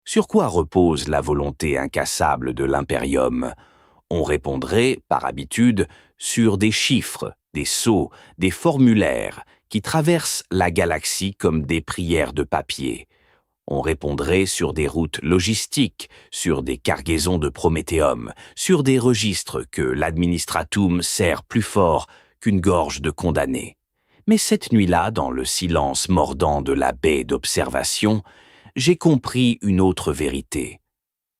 Sur quoi repose la volonté incassable de l'impérium? On répondrait, par habitude, sur des chiffres, des sceaux, des formulaires qui traversent la galaxie comme des prières de papier. On répondrait sur des routes logistiques, sur des cargaisons de Prométhéum, sur des registres que l'administratum serre plus fort qu'une gorge de condamnés. Mais cette nuit-là, dans le silence mordant de la baie d'observation, j'ai compris une autre vérité.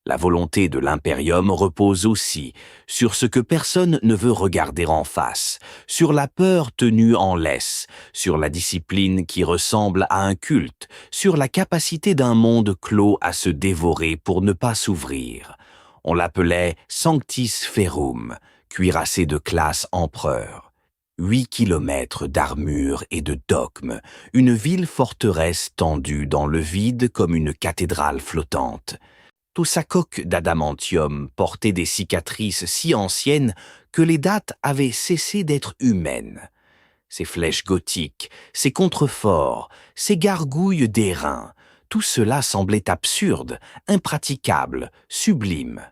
La volonté de l'impérium repose aussi sur ce que personne ne veut regarder en face, sur la peur tenue en laisse, sur la discipline qui ressemble à un culte, sur la capacité d'un monde clos à se dévorer pour ne pas s'ouvrir. On l'appelait Sanctis Ferrum, cuirassé de classe empereur. 8 kilomètres d'armure et de dogmes, une ville-forteresse tendue dans le vide comme une cathédrale flottante. Tout sa coque d'adamantium portait des cicatrices si anciennes que les dates avaient cessé d'être humaines. Ses flèches gothiques, ses contreforts, ses gargouilles d'airain, tout cela semblait absurde, impraticable, sublime.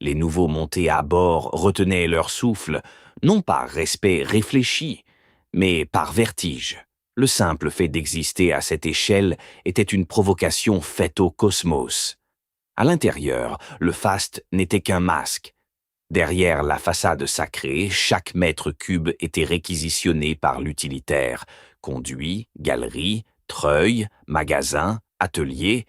Les nouveaux montés à bord retenaient leur souffle, non par respect réfléchi, mais par vertige. Le simple fait d'exister à cette échelle était une provocation faite au cosmos. À l'intérieur, le faste n'était qu'un masque. Derrière la façade sacrée, chaque mètre cube était réquisitionné par l'utilitaire. Conduit, galerie, treuil, magasin, atelier.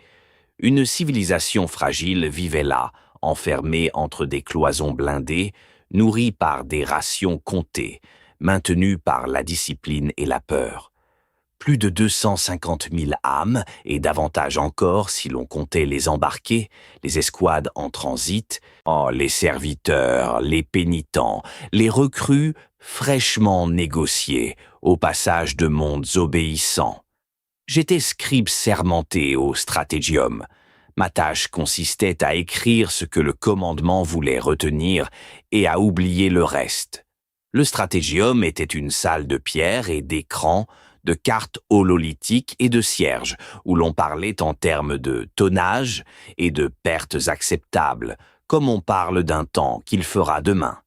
Une civilisation fragile vivait là, enfermée entre des cloisons blindées, nourrie par des rations comptées, maintenue par la discipline et la peur. Plus de 250 000 âmes, et davantage encore si l'on comptait les embarqués, les escouades en transit, les serviteurs, les pénitents, les recrues fraîchement négociés, au passage de mondes obéissants. J'étais scribe sermenté au stratégium. Ma tâche consistait à écrire ce que le commandement voulait retenir et à oublier le reste. Le stratégium était une salle de pierre et d'écrans, de cartes hololithiques et de cierges, où l'on parlait en termes de tonnage et de pertes acceptables, comme on parle d'un temps qu'il fera demain.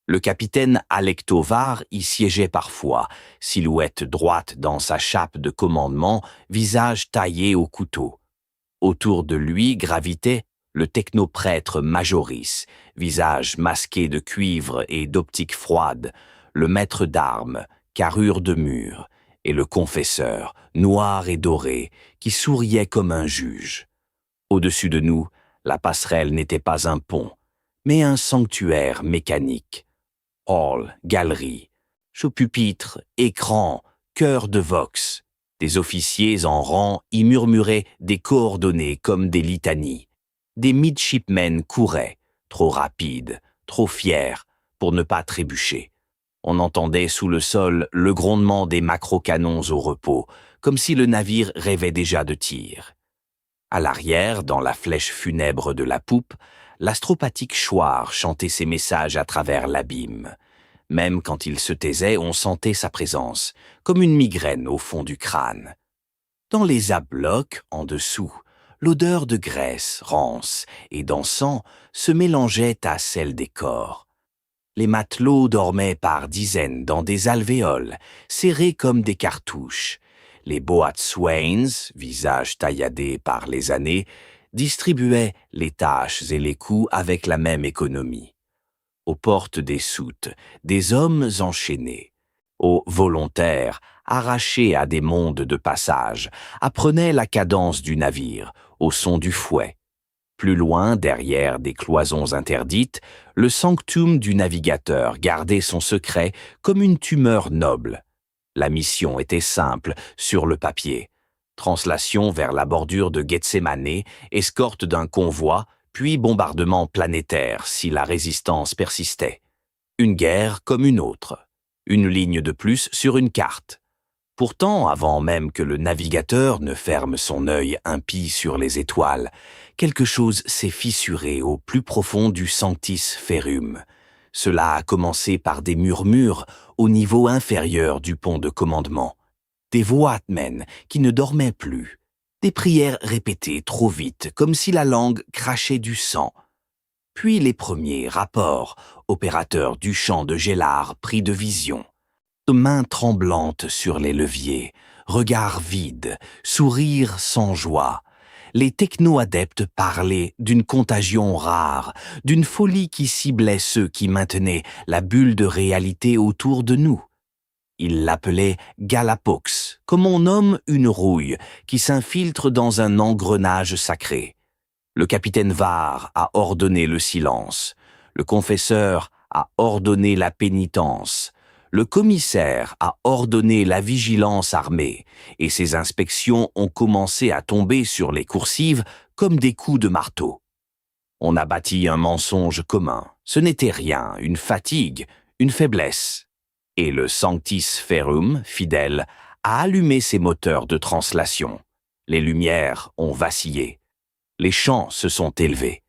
Le capitaine Alectovar y siégeait parfois, silhouette droite dans sa chape de commandement, visage taillé au couteau. Autour de lui gravitait le technoprêtre Majoris, visage masqué de cuivre et d'optique froide, le maître d'armes, carrure de mur, et le confesseur, noir et doré, qui souriait comme un juge. Au-dessus de nous, la passerelle n'était pas un pont, mais un sanctuaire mécanique. Hall, galerie, chaupupitre, écran, chœur de vox. Des officiers en rang y murmuraient des coordonnées comme des litanies. Des midshipmen couraient, trop rapides, trop fiers, pour ne pas trébucher. On entendait sous le sol le grondement des macro-canons au repos, comme si le navire rêvait déjà de tir. À l'arrière, dans la flèche funèbre de la poupe, l'astropathique choir chantait ses messages à travers l'abîme. Même quand il se taisait, on sentait sa présence, comme une migraine au fond du crâne. Dans les abblocs, en dessous, l'odeur de graisse, rance et d'encens se mélangeait à celle des corps. Les matelots dormaient par dizaines dans des alvéoles, serrés comme des cartouches. Les boatswains, visages tailladés par les années, distribuaient les tâches et les coups avec la même économie. Aux portes des soutes, des hommes enchaînés, aux volontaires, arrachés à des mondes de passage, apprenaient la cadence du navire, au son du fouet. Plus loin, derrière des cloisons interdites, le sanctum du navigateur gardait son secret comme une tumeur noble. La mission était simple, sur le papier. Translation vers la bordure de Gethsémané, escorte d'un convoi, puis bombardement planétaire si la résistance persistait. Une guerre comme une autre. Une ligne de plus sur une carte. Pourtant, avant même que le navigateur ne ferme son œil impie sur les étoiles, quelque chose s'est fissuré au plus profond du Sanctis Ferrum. Cela a commencé par des murmures au niveau inférieur du pont de commandement. Des voatmen qui ne dormaient plus. Des prières répétées trop vite, comme si la langue crachait du sang. Puis les premiers rapports, opérateurs du champ de Gélard pris de vision. Mains tremblantes sur les leviers, regards vides, sourires sans joie. Les techno-adeptes parlaient d'une contagion rare, d'une folie qui ciblait ceux qui maintenaient la bulle de réalité autour de nous. Ils l'appelaient Galapox, comme on nomme une rouille qui s'infiltre dans un engrenage sacré. Le capitaine Var a ordonné le silence. Le confesseur a ordonné la pénitence. Le commissaire a ordonné la vigilance armée, et ces inspections ont commencé à tomber sur les coursives comme des coups de marteau. On a bâti un mensonge commun. Ce n'était rien, une fatigue, une faiblesse. Et le Sanctis Ferrum, fidèle, a allumé ses moteurs de translation. Les lumières ont vacillé. Les champs se sont élevés.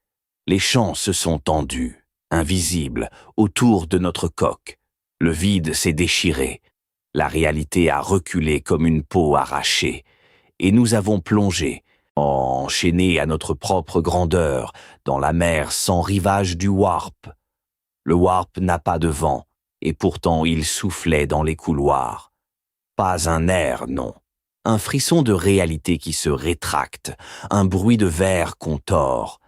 Les champs se sont tendus, invisibles, autour de notre coque. Le vide s'est déchiré. La réalité a reculé comme une peau arrachée. Et nous avons plongé, enchaînés à notre propre grandeur, dans la mer sans rivage du Warp. Le Warp n'a pas de vent, et pourtant il soufflait dans les couloirs. Pas un air, non. Un frisson de réalité qui se rétracte, un bruit de verre qu'on tord.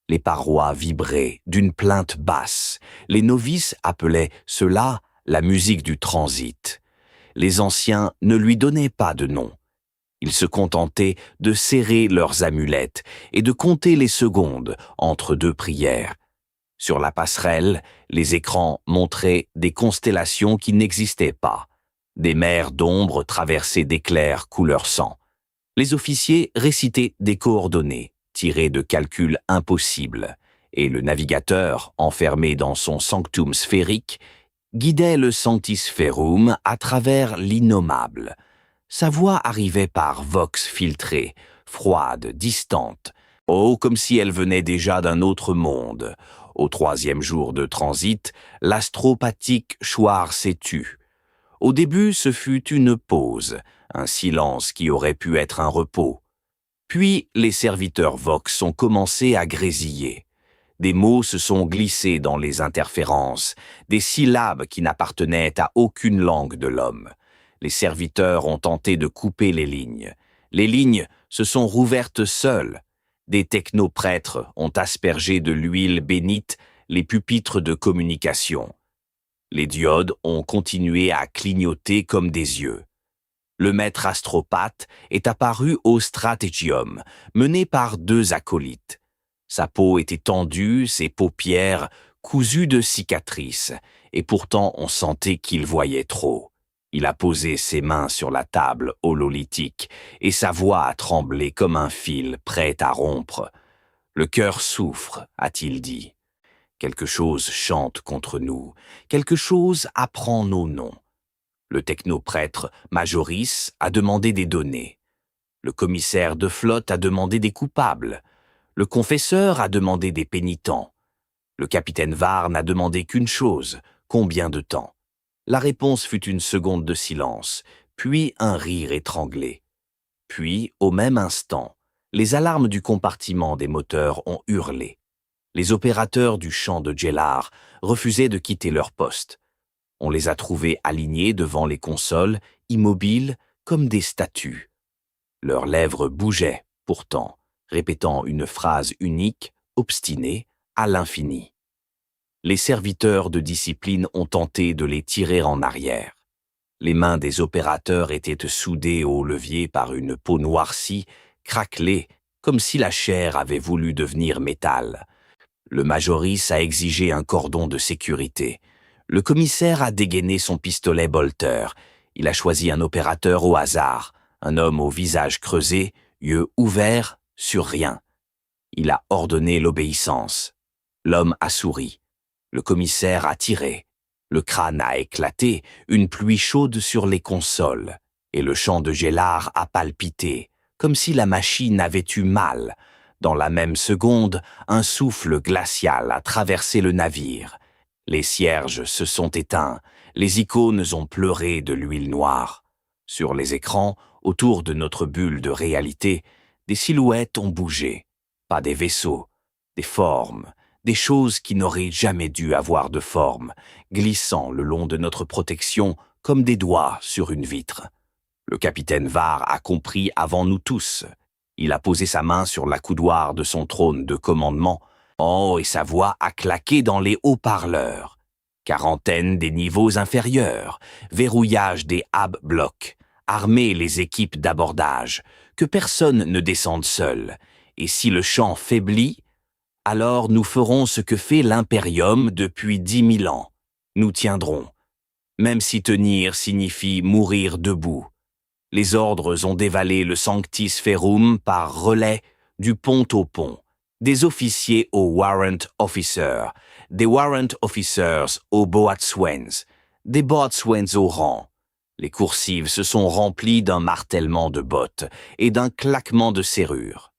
Les parois vibraient d'une plainte basse. Les novices appelaient cela la musique du transit. Les anciens ne lui donnaient pas de nom. Ils se contentaient de serrer leurs amulettes et de compter les secondes entre deux prières. Sur la passerelle, les écrans montraient des constellations qui n'existaient pas, des mers d'ombre traversées d'éclairs couleur sang. Les officiers récitaient des coordonnées, tirées de calculs impossibles, et le navigateur, enfermé dans son sanctum sphérique, guidait le Sanctis Ferrum à travers l'innommable. Sa voix arrivait par vox filtrée, froide, distante, comme si elle venait déjà d'un autre monde. Au 3e jour de transit, l'astropathique choir s'est tu. Au début, ce fut une pause, un silence qui aurait pu être un repos. Puis, les serviteurs Vox ont commencé à grésiller. Des mots se sont glissés dans les interférences, des syllabes qui n'appartenaient à aucune langue de l'homme. Les serviteurs ont tenté de couper les lignes. Les lignes se sont rouvertes seules. Des technoprêtres ont aspergé de l'huile bénite les pupitres de communication. Les diodes ont continué à clignoter comme des yeux. Le maître astropathe est apparu au Strategium, mené par 2 acolytes. Sa peau était tendue, ses paupières cousues de cicatrices, et pourtant on sentait qu'il voyait trop. Il a posé ses mains sur la table hololithique, et sa voix a tremblé comme un fil prêt à rompre. « Le cœur souffre », a-t-il dit. Quelque chose chante contre nous, quelque chose apprend nos noms. Le technoprêtre Majoris a demandé des données. Le commissaire de flotte a demandé des coupables. Le confesseur a demandé des pénitents. Le capitaine Var n'a demandé qu'une chose, combien de temps? La réponse fut une seconde de silence, puis un rire étranglé. Puis, au même instant, les alarmes du compartiment des moteurs ont hurlé. Les opérateurs du champ de Gélard refusaient de quitter leur poste. On les a trouvés alignés devant les consoles, immobiles comme des statues. Leurs lèvres bougeaient, pourtant, répétant une phrase unique, obstinée, à l'infini. Les serviteurs de discipline ont tenté de les tirer en arrière. Les mains des opérateurs étaient soudées au levier par une peau noircie, craquelée, comme si la chair avait voulu devenir métal. Le Majoris a exigé un cordon de sécurité. Le commissaire a dégainé son pistolet Bolter. Il a choisi un opérateur au hasard, un homme au visage creusé, yeux ouverts, sur rien. Il a ordonné l'obéissance. L'homme a souri. Le commissaire a tiré. Le crâne a éclaté, une pluie chaude sur les consoles, et le champ de Gélard a palpité, comme si la machine avait eu mal. Dans la même seconde, un souffle glacial a traversé le navire. Les cierges se sont éteints, les icônes ont pleuré de l'huile noire. Sur les écrans, autour de notre bulle de réalité, Des silhouettes ont bougé, pas des vaisseaux, des formes, des choses qui n'auraient jamais dû avoir de forme, glissant le long de notre protection comme des doigts sur une vitre. Le capitaine Var a compris avant nous tous. Il a posé sa main sur l'accoudoir de son trône de commandement. Oh, et sa voix a claqué dans les haut-parleurs. Quarantaine des niveaux inférieurs, verrouillage des hab-blocs, armer les équipes d'abordage, que personne ne descende seul. Et si le champ faiblit, alors nous ferons ce que fait l'Imperium depuis 10 000 ans. Nous tiendrons, même si tenir signifie mourir debout. Les ordres ont dévalé le Sanctis Ferrum par relais du pont au pont, des officiers aux warrant officers, des warrant officers aux boatswains, des boatswains au rang. Les coursives se sont remplies d'un martèlement de bottes et d'un claquement de serrures.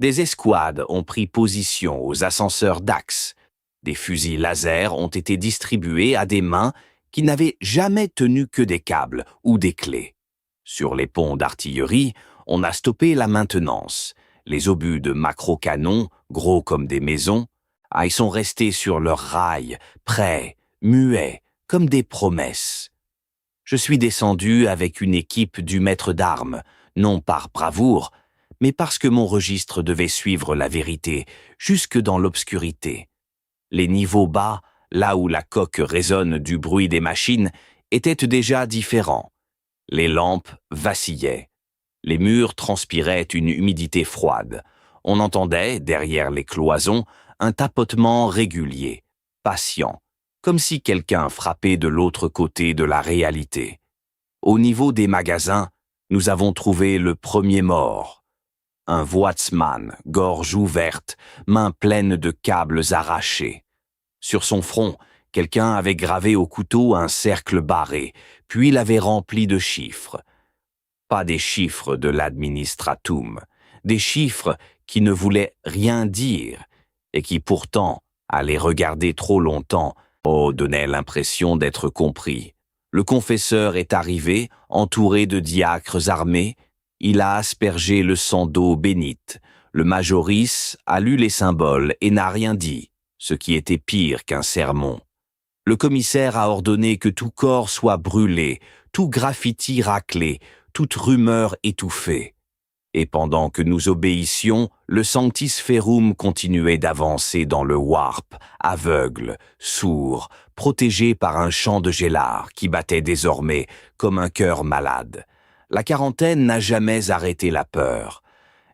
Des escouades ont pris position aux ascenseurs d'axe. Des fusils laser ont été distribués à des mains qui n'avaient jamais tenu que des câbles ou des clés. Sur les ponts d'artillerie, on a stoppé la maintenance. Les obus de macro-canons, gros comme des maisons, ils sont restés sur leurs rails, prêts, muets, comme des promesses. Je suis descendu avec une équipe du maître d'armes, non par bravoure, mais parce que mon registre devait suivre la vérité, jusque dans l'obscurité. Les niveaux bas, là où la coque résonne du bruit des machines, étaient déjà différents. Les lampes vacillaient. Les murs transpiraient une humidité froide. On entendait, derrière les cloisons, un tapotement régulier, patient, comme si quelqu'un frappait de l'autre côté de la réalité. Au niveau des magasins, nous avons trouvé le premier mort. Un Voatsman, gorge ouverte, mains pleines de câbles arrachés. Sur son front, quelqu'un avait gravé au couteau un cercle barré, puis l'avait rempli de chiffres. Pas des chiffres de l'administratum, des chiffres qui ne voulaient rien dire et qui pourtant, à les regarder trop longtemps, donnaient l'impression d'être compris. Le confesseur est arrivé, entouré de diacres armés. Il a aspergé le sang d'eau bénite. Le majoris a lu les symboles et n'a rien dit, ce qui était pire qu'un sermon. Le commissaire a ordonné que tout corps soit brûlé, tout graffiti raclé, toute rumeur étouffée. Et pendant que nous obéissions, le Sanctis Ferrum continuait d'avancer dans le warp, aveugle, sourd, protégé par un chant de Gélar qui battait désormais comme un cœur malade. La quarantaine n'a jamais arrêté la peur.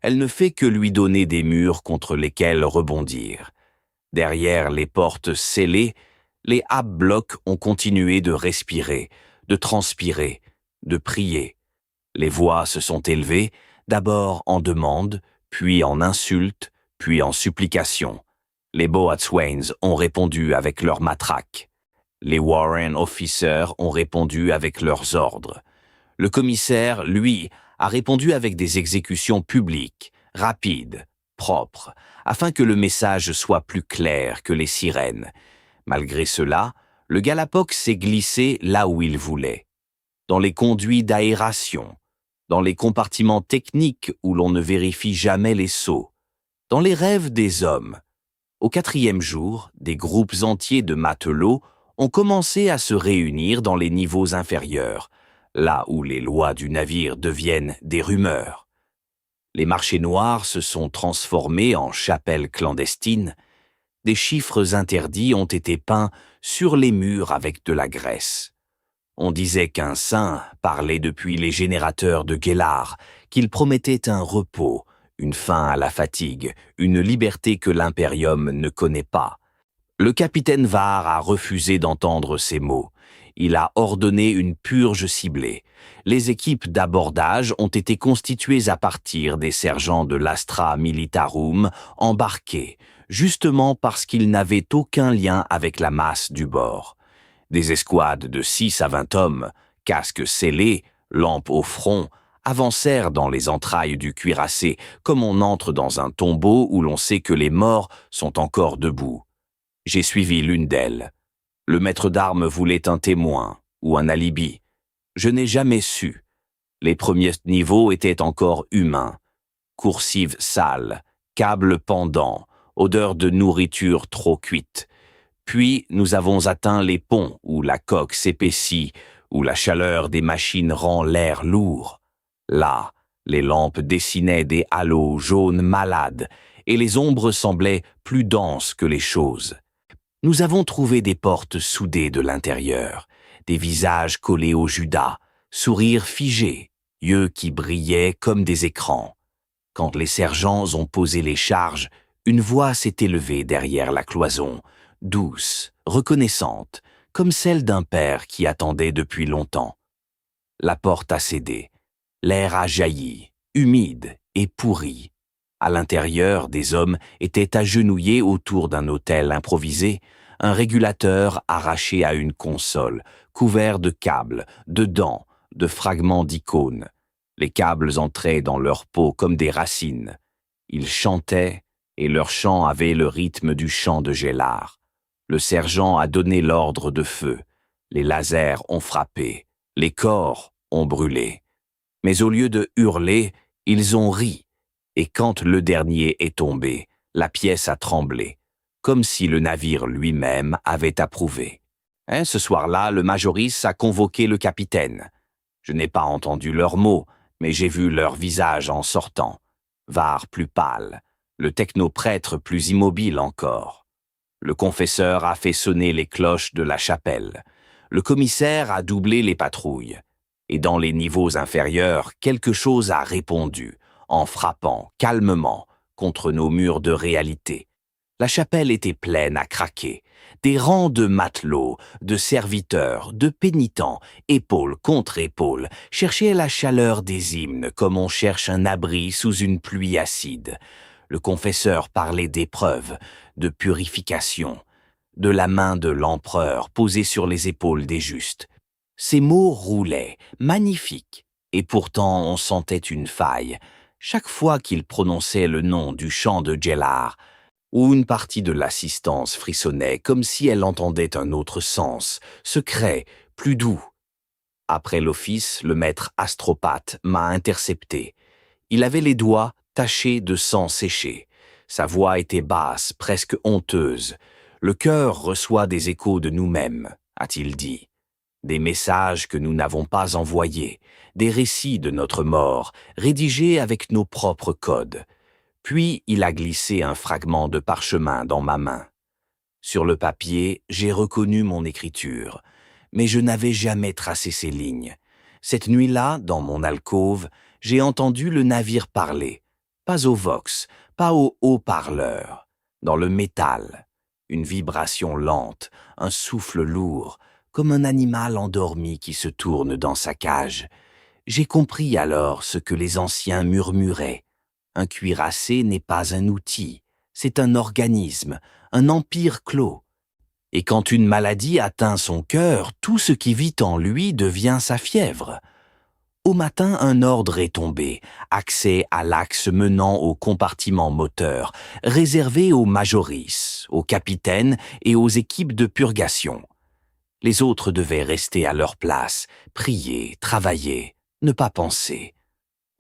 Elle ne fait que lui donner des murs contre lesquels rebondir. Derrière les portes scellées, les hab-blocs ont continué de respirer, de transpirer, de prier. Les voix se sont élevées, d'abord en demande, puis en insulte, puis en supplication. Les boatswains ont répondu avec leurs matraques. Les warrant officers ont répondu avec leurs ordres. Le commissaire, lui, a répondu avec des exécutions publiques, rapides, propres, afin que le message soit plus clair que les sirènes. Malgré cela, le Galapox s'est glissé là où il voulait. Dans les conduits d'aération, dans les compartiments techniques où l'on ne vérifie jamais les sauts, dans les rêves des hommes. Au 4e jour, des groupes entiers de matelots ont commencé à se réunir dans les niveaux inférieurs, là où les lois du navire deviennent des rumeurs. Les marchés noirs se sont transformés en chapelles clandestines. Des chiffres interdits ont été peints sur les murs avec de la graisse. On disait qu'un saint parlait depuis les générateurs de Gélar, qu'il promettait un repos, une fin à la fatigue, une liberté que l'Imperium ne connaît pas. Le capitaine Var a refusé d'entendre ces mots. Il a ordonné une purge ciblée. Les équipes d'abordage ont été constituées à partir des sergents de l'Astra Militarum embarqués, justement parce qu'ils n'avaient aucun lien avec la masse du bord. Des escouades de 6 à 20 hommes, casques scellés, lampes au front, avancèrent dans les entrailles du cuirassé, comme on entre dans un tombeau où l'on sait que les morts sont encore debout. J'ai suivi l'une d'elles. Le maître d'armes voulait un témoin ou un alibi. Je n'ai jamais su. Les premiers niveaux étaient encore humains. coursive sale, câbles pendants, odeur de nourriture trop cuite. Puis nous avons atteint les ponts où la coque s'épaissit, où la chaleur des machines rend l'air lourd. Là, les lampes dessinaient des halos jaunes malades et les ombres semblaient plus denses que les choses. Nous avons trouvé des portes soudées de l'intérieur, des visages collés au judas, sourires figés, yeux qui brillaient comme des écrans. Quand les sergents ont posé les charges, une voix s'est élevée derrière la cloison, douce, reconnaissante, comme celle d'un père qui attendait depuis longtemps. La porte a cédé. L'air a jailli, humide et pourri. À l'intérieur, des hommes étaient agenouillés autour d'un autel improvisé, un régulateur arraché à une console, couvert de câbles, de dents, de fragments d'icônes. Les câbles entraient dans leur peau comme des racines. Ils chantaient, et leur chant avait le rythme du chant de Gélard. Le sergent a donné l'ordre de feu. Les lasers ont frappé. Les corps ont brûlé. Mais au lieu de hurler, ils ont ri. Et quand le dernier est tombé, la pièce a tremblé, comme si le navire lui-même avait approuvé. Ce soir-là, le Majoris a convoqué le capitaine. Je n'ai pas entendu leurs mots, mais j'ai vu leur visage en sortant. Var plus pâle, le technoprêtre plus immobile encore. Le confesseur a fait sonner les cloches de la chapelle. Le commissaire a doublé les patrouilles. Et dans les niveaux inférieurs, quelque chose a répondu, en frappant calmement contre nos murs de réalité. La chapelle était pleine à craquer. Des rangs de matelots, de serviteurs, de pénitents, épaule contre épaule, cherchaient la chaleur des hymnes comme on cherche un abri sous une pluie acide. Le confesseur parlait d'épreuve, de purification, de la main de l'empereur posée sur les épaules des justes. Ces mots roulaient, magnifiques, et pourtant on sentait une faille. Chaque fois qu'il prononçait le nom du chant de Gélard, où une partie de l'assistance frissonnait comme si elle entendait un autre sens, secret, plus doux. Après l'office, le maître astropathe m'a intercepté. Il avait les doigts tachés de sang séché. Sa voix était basse, presque honteuse. Le cœur reçoit des échos de nous-mêmes, a-t-il dit. Des messages que nous n'avons pas envoyés, des récits de notre mort, rédigés avec nos propres codes. Puis il a glissé un fragment de parchemin dans ma main. Sur le papier, j'ai reconnu mon écriture, mais je n'avais jamais tracé ces lignes. Cette nuit-là, dans mon alcôve, j'ai entendu le navire parler, pas au vox, pas au haut-parleur, dans le métal, une vibration lente, un souffle lourd, comme un animal endormi qui se tourne dans sa cage. J'ai compris alors ce que les anciens murmuraient. Un cuirassé n'est pas un outil, c'est un organisme, un empire clos. Et quand une maladie atteint son cœur, tout ce qui vit en lui devient sa fièvre. Au matin, un ordre est tombé, accès à l'axe menant au compartiment moteur, réservé aux majoris, aux capitaines et aux équipes de purgation. Les autres devaient rester à leur place, prier, travailler, ne pas penser.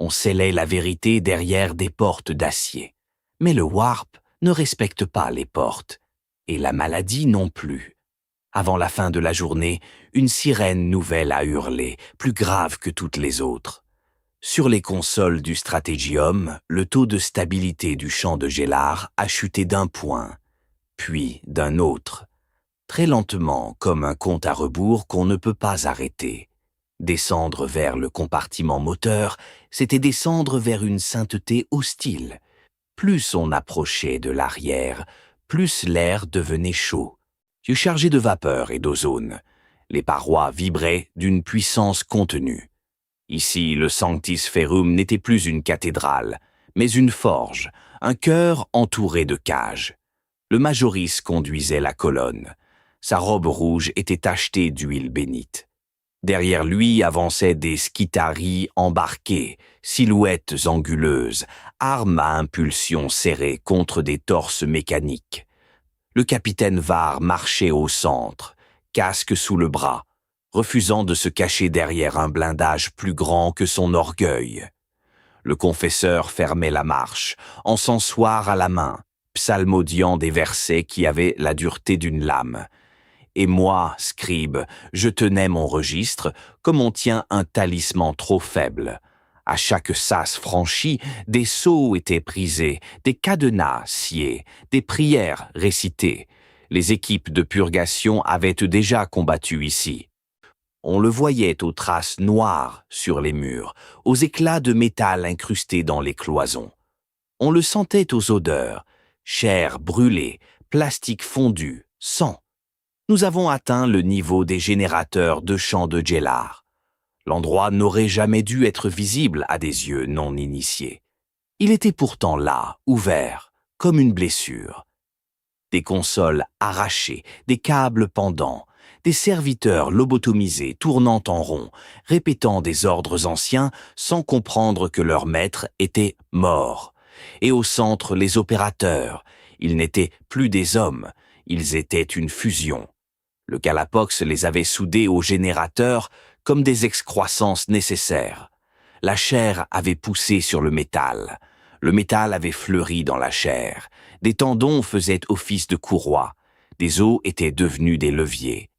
On scellait la vérité derrière des portes d'acier. Mais le warp ne respecte pas les portes, et la maladie non plus. Avant la fin de la journée, une sirène nouvelle a hurlé, plus grave que toutes les autres. Sur les consoles du Stratégium, le taux de stabilité du champ de Gélard a chuté d'un point, puis d'un autre, très lentement comme un compte à rebours qu'on ne peut pas arrêter. Descendre vers le compartiment moteur, c'était descendre vers une sainteté hostile. Plus on approchait de l'arrière, plus l'air devenait chaud. Yeux chargés de vapeur et d'ozone, les parois vibraient d'une puissance contenue. Ici, le Sanctis Ferrum n'était plus une cathédrale, mais une forge, un cœur entouré de cages. Le Majoris conduisait la colonne. Sa robe rouge était tachetée d'huile bénite. Derrière lui avançaient des skitarii embarqués, silhouettes anguleuses, armes à impulsion serrées contre des torses mécaniques. Le capitaine Var marchait au centre, casque sous le bras, refusant de se cacher derrière un blindage plus grand que son orgueil. Le confesseur fermait la marche, encensoir à la main, psalmodiant des versets qui avaient la dureté d'une lame. Et moi, scribe, je tenais mon registre comme on tient un talisman trop faible. À chaque sas franchi, des sceaux étaient brisés, des cadenas sciés, des prières récitées. Les équipes de purgation avaient déjà combattu ici. On le voyait aux traces noires sur les murs, aux éclats de métal incrustés dans les cloisons. On le sentait aux odeurs, chair brûlée, plastique fondu, sang. Nous avons atteint le niveau des générateurs de champs de Djellar. L'endroit n'aurait jamais dû être visible à des yeux non initiés. Il était pourtant là, ouvert, comme une blessure. Des consoles arrachées, des câbles pendants, des serviteurs lobotomisés tournant en rond, répétant des ordres anciens sans comprendre que leur maître était mort. Et au centre, les opérateurs. Ils n'étaient plus des hommes, ils étaient une fusion. Le Calapox les avait soudés au générateur comme des excroissances nécessaires. La chair avait poussé sur le métal avait fleuri dans la chair, des tendons faisaient office de courroie, des os étaient devenus des leviers.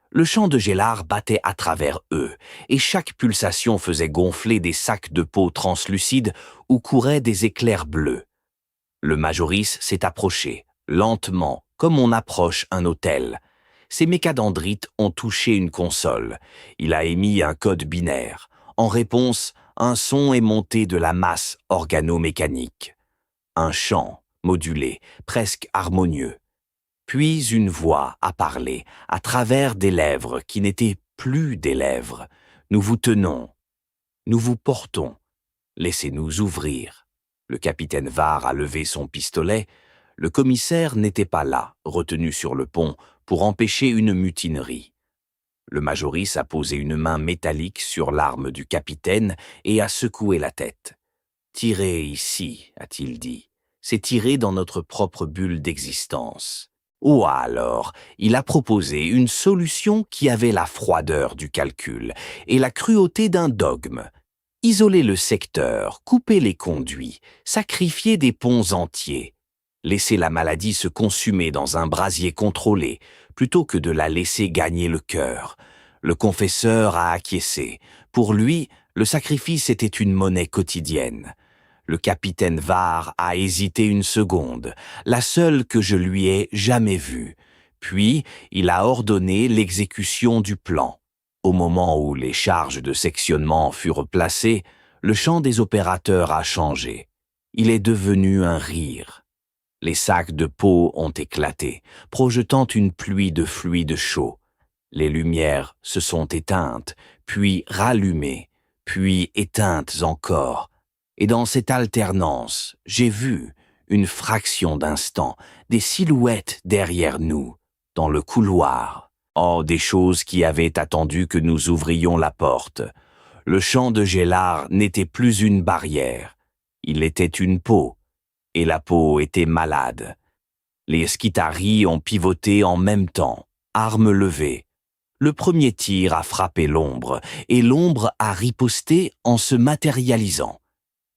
Le champ de Djellar battait à travers eux, et chaque pulsation faisait gonfler des sacs de peau translucides où couraient des éclairs bleus. Le Majoris s'est approché, lentement, comme on approche un autel. Ses mécadendrites ont touché une console. Il a émis un code binaire. En réponse, un son est monté de la masse organomécanique. Un chant, modulé, presque harmonieux. Puis une voix a parlé, à travers des lèvres qui n'étaient plus des lèvres. Nous vous tenons. Nous vous portons. Laissez-nous ouvrir. Le capitaine Var a levé son pistolet. Le commissaire n'était pas là, retenu sur le pont, pour empêcher une mutinerie. Le Majoris a posé une main métallique sur l'arme du capitaine et a secoué la tête. « Tirez ici », a-t-il dit. « C'est tirer dans notre propre bulle d'existence. » Ou alors, il a proposé une solution qui avait la froideur du calcul et la cruauté d'un dogme. Isoler le secteur, couper les conduits, sacrifier des ponts entiers. Laisser la maladie se consumer dans un brasier contrôlé, plutôt que de la laisser gagner le cœur. Le confesseur a acquiescé. Pour lui, le sacrifice était une monnaie quotidienne. Le capitaine Var a hésité une seconde, la seule que je lui ai jamais vue. Puis, il a ordonné l'exécution du plan. Au moment où les charges de sectionnement furent placées, le chant des opérateurs a changé. Il est devenu un rire. Les sacs de peau ont éclaté, projetant une pluie de fluide chaud. Les lumières se sont éteintes, puis rallumées, puis éteintes encore. Et dans cette alternance, j'ai vu, une fraction d'instant, des silhouettes derrière nous, dans le couloir. Oh, des choses qui avaient attendu que nous ouvrions la porte. Le champ de Djellar n'était plus une barrière, il était une peau. Et la peau était malade. Les Skitarii ont pivoté en même temps, armes levées. Le premier tir a frappé l'ombre, et l'ombre a riposté en se matérialisant.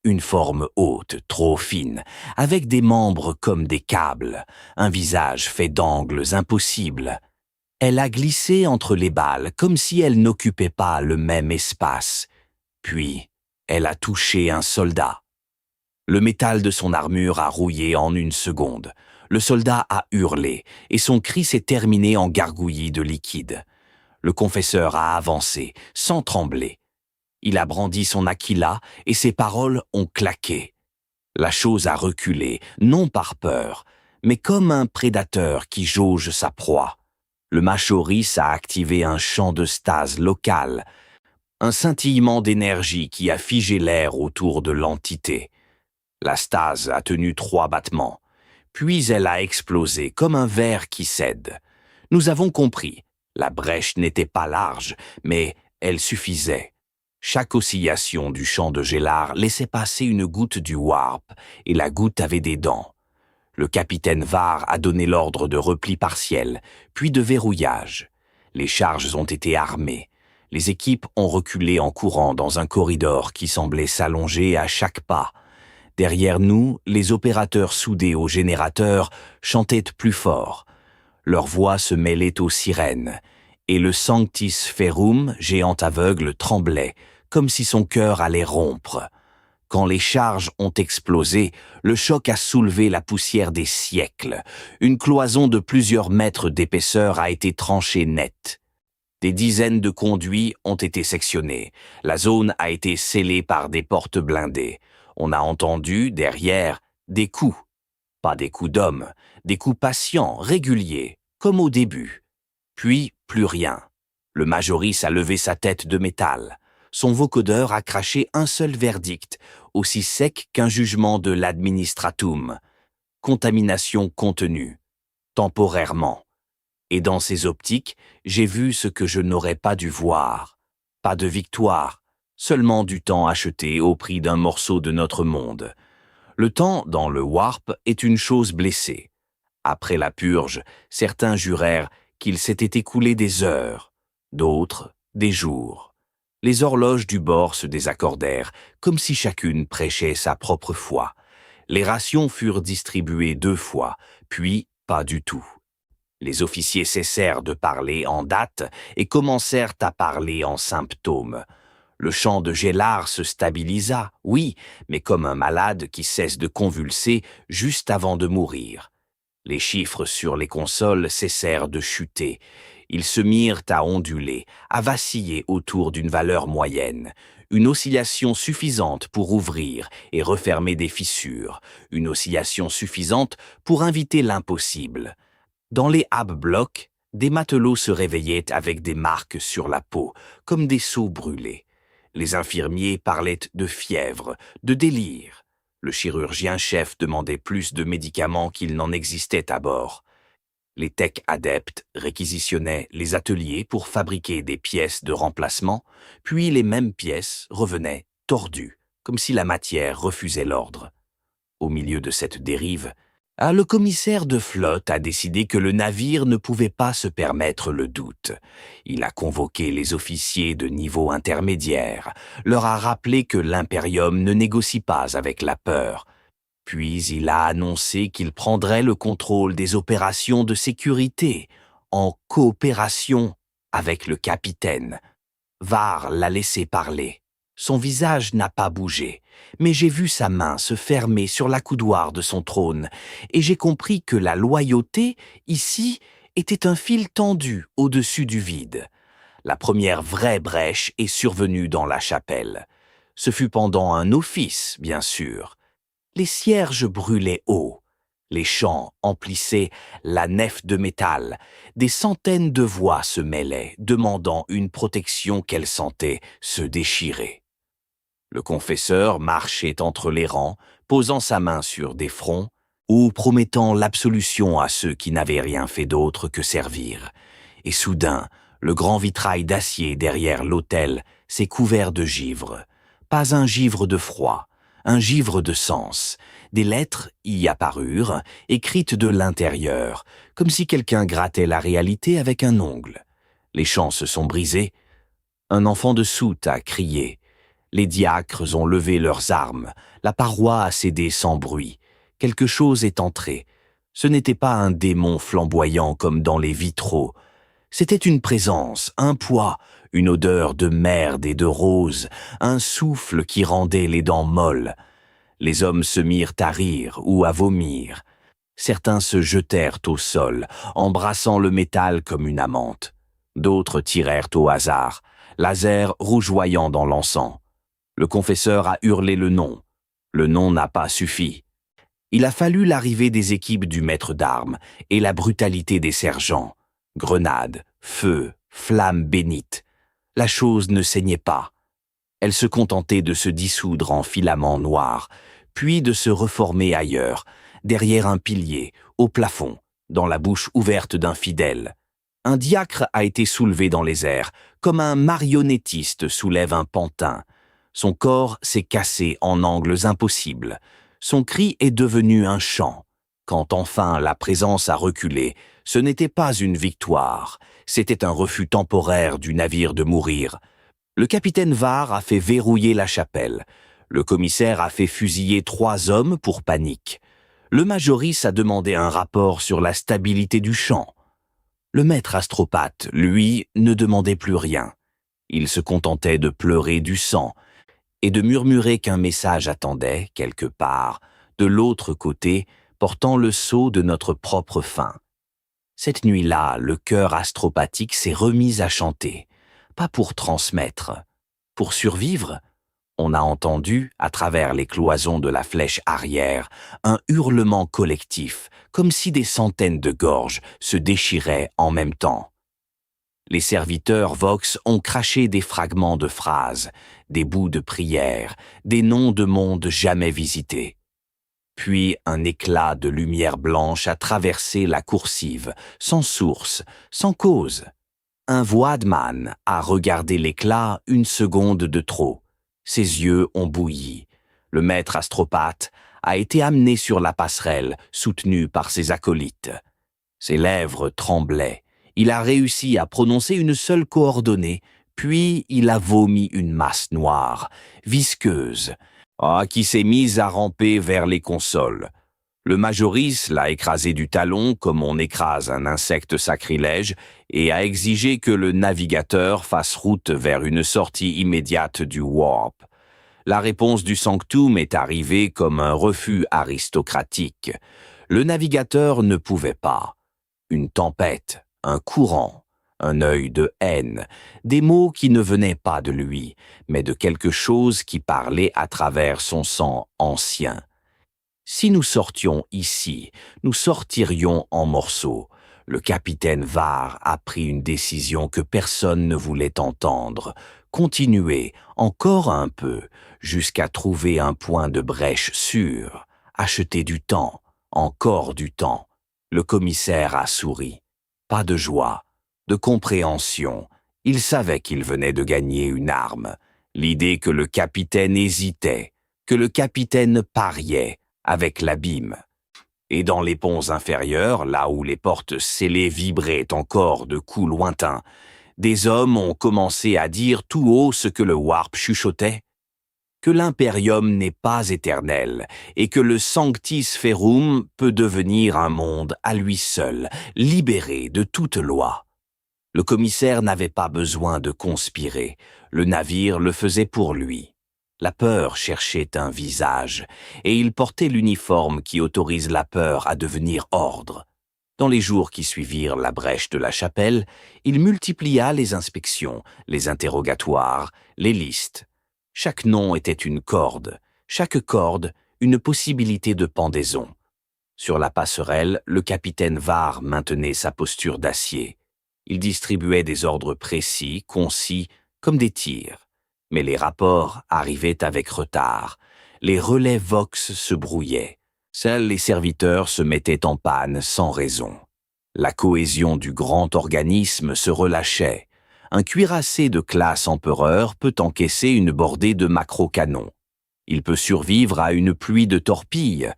Une forme haute, trop fine, avec des membres comme des câbles, un visage fait d'angles impossibles. Elle a glissé entre les balles comme si elle n'occupait pas le même espace. Puis, elle a touché un soldat. Le métal de son armure a rouillé en une seconde. Le soldat a hurlé, et son cri s'est terminé en gargouillis de liquide. Le confesseur a avancé, sans trembler. Il a brandi son aquila, et ses paroles ont claqué. La chose a reculé, non par peur, mais comme un prédateur qui jauge sa proie. Le Majoris a activé un champ de stase local, un scintillement d'énergie qui a figé l'air autour de l'entité. La stase a tenu 3 battements, puis elle a explosé comme un verre qui cède. Nous avons compris, la brèche n'était pas large, mais elle suffisait. Chaque oscillation du champ de Djellar laissait passer une goutte du warp, et la goutte avait des dents. Le capitaine Var a donné l'ordre de repli partiel, puis de verrouillage. Les charges ont été armées. Les équipes ont reculé en courant dans un corridor qui semblait s'allonger à chaque pas. Derrière nous, les opérateurs soudés au générateur chantaient plus fort. Leurs voix se mêlaient aux sirènes, et le Sanctis Ferrum, géant aveugle, tremblait, comme si son cœur allait rompre. Quand les charges ont explosé, le choc a soulevé la poussière des siècles. Une cloison de plusieurs mètres d'épaisseur a été tranchée nette. Des dizaines de conduits ont été sectionnés. La zone a été scellée par des portes blindées. On a entendu, derrière, des coups. Pas des coups d'homme, des coups patients, réguliers, comme au début. Puis, plus rien. Le Majoris a levé sa tête de métal. Son vocodeur a craché un seul verdict, aussi sec qu'un jugement de l'administratum. Contamination contenue. Temporairement. Et dans ces optiques, j'ai vu ce que je n'aurais pas dû voir. Pas de victoire, seulement du temps acheté au prix d'un morceau de notre monde. Le temps, dans le Warp, est une chose blessée. Après la purge, certains jurèrent qu'il s'était écoulé des heures, d'autres, des jours. Les horloges du bord se désaccordèrent, comme si chacune prêchait sa propre foi. Les rations furent distribuées 2 fois, puis pas du tout. Les officiers cessèrent de parler en date et commencèrent à parler en symptômes. Le chant de Gélard se stabilisa, oui, mais comme un malade qui cesse de convulser juste avant de mourir. Les chiffres sur les consoles cessèrent de chuter. Ils se mirent à onduler, à vaciller autour d'une valeur moyenne. Une oscillation suffisante pour ouvrir et refermer des fissures. Une oscillation suffisante pour inviter l'impossible. Dans les hab-blocs, des matelots se réveillaient avec des marques sur la peau, comme des seaux brûlés. Les infirmiers parlaient de fièvre, de délire. Le chirurgien-chef demandait plus de médicaments qu'il n'en existait à bord. Les techs adeptes réquisitionnaient les ateliers pour fabriquer des pièces de remplacement, puis les mêmes pièces revenaient tordues, comme si la matière refusait l'ordre. Au milieu de cette dérive, le commissaire de flotte a décidé que le navire ne pouvait pas se permettre le doute. Il a convoqué les officiers de niveau intermédiaire, leur a rappelé que l'Imperium ne négocie pas avec la peur. Puis il a annoncé qu'il prendrait le contrôle des opérations de sécurité, en coopération avec le capitaine. Var l'a laissé parler. Son visage n'a pas bougé, mais j'ai vu sa main se fermer sur l'accoudoir de son trône, et j'ai compris que la loyauté, ici, était un fil tendu au-dessus du vide. La première vraie brèche est survenue dans la chapelle. Ce fut pendant un office, bien sûr. Les cierges brûlaient haut. Les chants emplissaient la nef de métal. Des centaines de voix se mêlaient, demandant une protection qu'elles sentaient se déchirer. Le confesseur marchait entre les rangs, posant sa main sur des fronts ou promettant l'absolution à ceux qui n'avaient rien fait d'autre que servir. Et soudain, le grand vitrail d'acier derrière l'autel s'est couvert de givre. Pas un givre de froid, un givre de sens. Des lettres y apparurent, écrites de l'intérieur, comme si quelqu'un grattait la réalité avec un ongle. Les chants se sont brisés. Un enfant de soute a crié. Les diacres ont levé leurs armes. La paroi a cédé sans bruit. Quelque chose est entré. Ce n'était pas un démon flamboyant comme dans les vitraux. C'était une présence, un poids, une odeur de merde et de rose, un souffle qui rendait les dents molles. Les hommes se mirent à rire ou à vomir. Certains se jetèrent au sol, embrassant le métal comme une amante. D'autres tirèrent au hasard, laser rougeoyant dans l'encens. Le confesseur a hurlé le nom. Le nom n'a pas suffi. Il a fallu l'arrivée des équipes du maître d'armes et la brutalité des sergents. Grenades, feu, flammes bénites. La chose ne saignait pas. Elle se contentait de se dissoudre en filaments noirs, puis de se reformer ailleurs, derrière un pilier, au plafond, dans la bouche ouverte d'un fidèle. Un diacre a été soulevé dans les airs, comme un marionnettiste soulève un pantin. Son corps s'est cassé en angles impossibles. Son cri est devenu un chant, Quand enfin la présence a reculé, ce n'était pas une victoire, c'était un refus temporaire du navire de mourir. Le capitaine Var a fait verrouiller la chapelle. Le commissaire a fait fusiller 3 hommes pour panique. Le Majoris a demandé un rapport sur la stabilité du champ. Le maître astropathe, lui, ne demandait plus rien. Il se contentait de pleurer du sang et de murmurer qu'un message attendait, quelque part, de l'autre côté, portant le sceau de notre propre fin. Cette nuit-là, le chœur astropathique s'est remis à chanter, pas pour transmettre. Pour survivre, on a entendu, à travers les cloisons de la flèche arrière, un hurlement collectif, comme si des centaines de gorges se déchiraient en même temps. Les serviteurs Vox ont craché des fragments de phrases, des bouts de prières, des noms de mondes jamais visités. Puis un éclat de lumière blanche a traversé la coursive, sans source, sans cause. Un voadman a regardé l'éclat 1 seconde de trop. Ses yeux ont bouilli. Le maître astropathe a été amené sur la passerelle, soutenu par ses acolytes. Ses lèvres tremblaient. Il a réussi à prononcer une seule coordonnée, puis il a vomi une masse noire, visqueuse, qui s'est mise à ramper vers les consoles. Le Majoris l'a écrasé du talon comme on écrase un insecte sacrilège et a exigé que le navigateur fasse route vers une sortie immédiate du warp. La réponse du Sanctum est arrivée comme un refus aristocratique. Le navigateur ne pouvait pas. Une tempête, un courant, un œil de haine, des mots qui ne venaient pas de lui, mais de quelque chose qui parlait à travers son sang ancien. Si nous sortions ici, nous sortirions en morceaux. Le capitaine Var a pris une décision que personne ne voulait entendre. Continuer encore un peu, jusqu'à trouver un point de brèche sûr. Acheter du temps, encore du temps. Le commissaire a souri. Pas de joie, de compréhension. Il savait qu'il venait de gagner une arme. L'idée que le capitaine hésitait, que le capitaine pariait avec l'abîme. Et dans les ponts inférieurs, là où les portes scellées vibraient encore de coups lointains, des hommes ont commencé à dire tout haut ce que le warp chuchotait. Que l'impérium n'est pas éternel et que le sanctis ferrum peut devenir un monde à lui seul, libéré de toute loi. Le commissaire n'avait pas besoin de conspirer, le navire le faisait pour lui. La peur cherchait un visage, et il portait l'uniforme qui autorise la peur à devenir ordre. Dans les jours qui suivirent la brèche de la chapelle, il multiplia les inspections, les interrogatoires, les listes. Chaque nom était une corde, chaque corde une possibilité de pendaison. Sur la passerelle, le capitaine Var maintenait sa posture d'acier. Il distribuait des ordres précis, concis, comme des tirs. Mais les rapports arrivaient avec retard. Les relais Vox se brouillaient. Seuls les serviteurs se mettaient en panne sans raison. La cohésion du grand organisme se relâchait. Un cuirassé de classe empereur peut encaisser une bordée de macro-canons. Il peut survivre à une pluie de torpilles,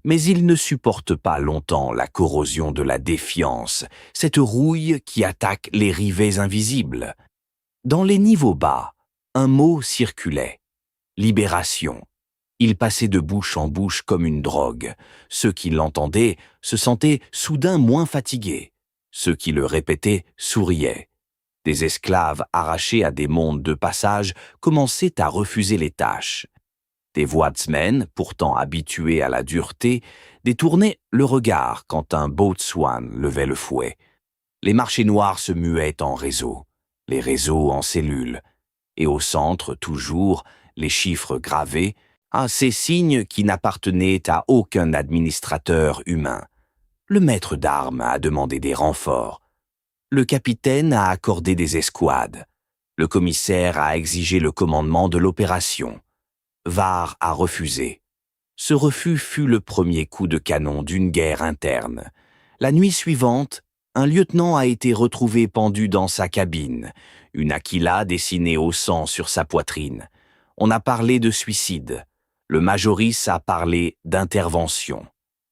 mais il ne supporte pas longtemps la corrosion de la défiance, cette rouille qui attaque les rivets invisibles. Dans les niveaux bas, un mot circulait. Libération. Il passait de bouche en bouche comme une drogue. Ceux qui l'entendaient se sentaient soudain moins fatigués. Ceux qui le répétaient souriaient. Des esclaves arrachés à des mondes de passage commençaient à refuser les tâches. Des voadsmen, pourtant habitués à la dureté, détournaient le regard quand un boatswain levait le fouet. Les marchés noirs se muaient en réseaux, les réseaux en cellules, et au centre, toujours, les chiffres gravés, ces signes qui n'appartenaient à aucun administrateur humain. Le maître d'armes a demandé des renforts. Le capitaine a accordé des escouades. Le commissaire a exigé le commandement de l'opération. Var a refusé. Ce refus fut le premier coup de canon d'une guerre interne. La nuit suivante, un lieutenant a été retrouvé pendu dans sa cabine, une aquila dessinée au sang sur sa poitrine. On a parlé de suicide. Le Majoris a parlé d'intervention.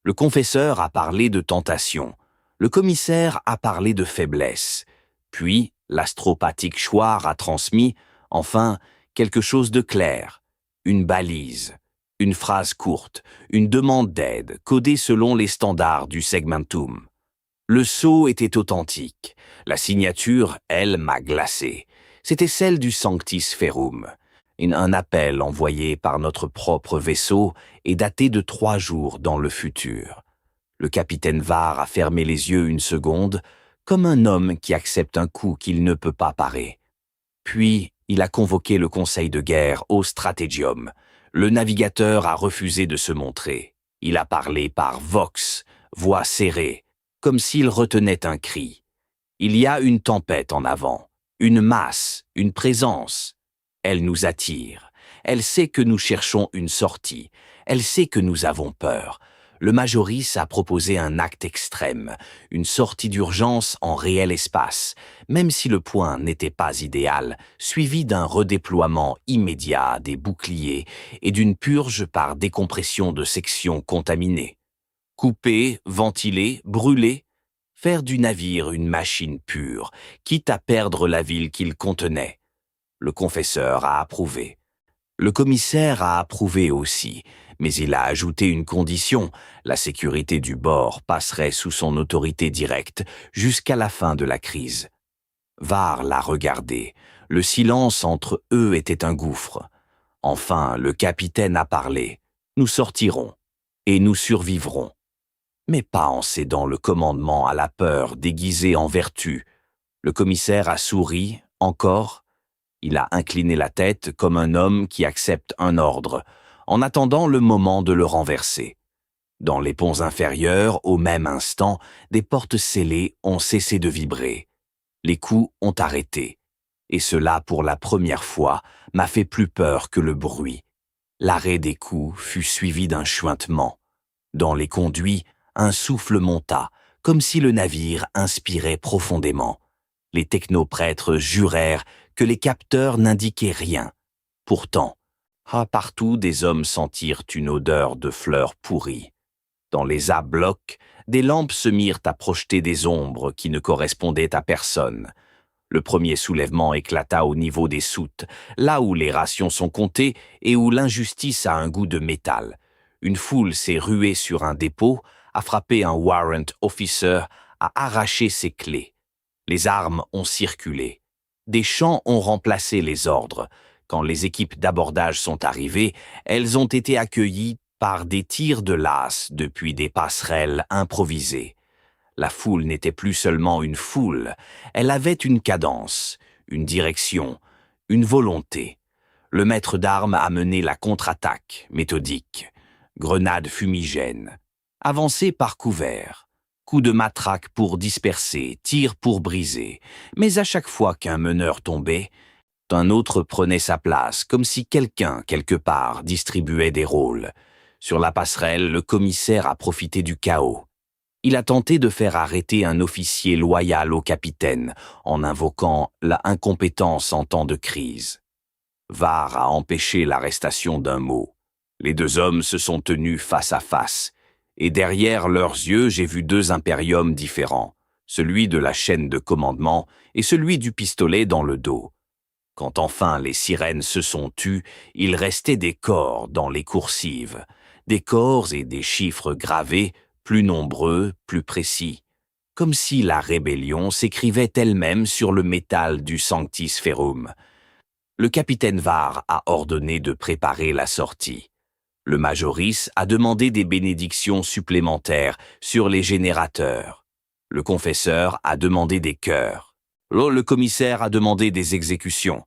Le confesseur a parlé de tentation. Le commissaire a parlé de faiblesse. Puis, l'astropathique Chouard a transmis, enfin, quelque chose de clair. Une balise. Une phrase courte. Une demande d'aide, codée selon les standards du segmentum. Le sceau était authentique. La signature, elle, m'a glacé. C'était celle du Sanctis Ferrum. Un appel envoyé par notre propre vaisseau et daté de 3 jours dans le futur. Le capitaine Var a fermé les yeux une seconde, comme un homme qui accepte un coup qu'il ne peut pas parer. Puis, il a convoqué le conseil de guerre au Strategium. Le navigateur a refusé de se montrer. Il a parlé par vox, voix serrée, comme s'il retenait un cri. Il y a une tempête en avant, une masse, une présence. Elle nous attire. Elle sait que nous cherchons une sortie. Elle sait que nous avons peur. Le Majoris a proposé un acte extrême, une sortie d'urgence en réel espace, même si le point n'était pas idéal, suivi d'un redéploiement immédiat des boucliers et d'une purge par décompression de sections contaminées. Couper, ventiler, brûler, faire du navire une machine pure, quitte à perdre la ville qu'il contenait. Le confesseur a approuvé. Le commissaire a approuvé aussi, mais il a ajouté une condition. La sécurité du bord passerait sous son autorité directe jusqu'à la fin de la crise. Var l'a regardé. Le silence entre eux était un gouffre. Enfin, le capitaine a parlé. Nous sortirons. Et nous survivrons. Mais pas en cédant le commandement à la peur déguisée en vertu. Le commissaire a souri, encore. Il a incliné la tête comme un homme qui accepte un ordre, en attendant le moment de le renverser. Dans les ponts inférieurs, au même instant, des portes scellées ont cessé de vibrer. Les coups ont arrêté. Et cela, pour la première fois, m'a fait plus peur que le bruit. L'arrêt des coups fut suivi d'un chuintement. Dans les conduits, un souffle monta, comme si le navire inspirait profondément. Les technoprêtres jurèrent que les capteurs n'indiquaient rien. Pourtant, partout des hommes sentirent une odeur de fleurs pourries. Dans les A-blocs, des lampes se mirent à projeter des ombres qui ne correspondaient à personne. Le premier soulèvement éclata au niveau des soutes, là où les rations sont comptées et où l'injustice a un goût de métal. Une foule s'est ruée sur un dépôt, a frappé un warrant officer, a arraché ses clés. Les armes ont circulé. Des chants ont remplacé les ordres. Quand les équipes d'abordage sont arrivées, elles ont été accueillies par des tirs de lasse depuis des passerelles improvisées. La foule n'était plus seulement une foule, elle avait une cadence, une direction, une volonté. Le maître d'armes a mené la contre-attaque, méthodique. Grenades fumigènes, avancée par couvert. Coups de matraque pour disperser, tirs pour briser. Mais à chaque fois qu'un meneur tombait, un autre prenait sa place, comme si quelqu'un, quelque part, distribuait des rôles. Sur la passerelle, le commissaire a profité du chaos. Il a tenté de faire arrêter un officier loyal au capitaine, en invoquant la incompétence en temps de crise. Var a empêché l'arrestation d'un mot. Les 2 hommes se sont tenus face à face. Et derrière leurs yeux, j'ai vu 2 impériums différents, celui de la chaîne de commandement et celui du pistolet dans le dos. Quand enfin les sirènes se sont tues, il restait des corps dans les coursives, des corps et des chiffres gravés, plus nombreux, plus précis, comme si la rébellion s'écrivait elle-même sur le métal du Sanctis Ferrum. Le capitaine Var a ordonné de préparer la sortie. Le Majoris a demandé des bénédictions supplémentaires sur les générateurs. Le confesseur a demandé des cœurs. Le commissaire a demandé des exécutions.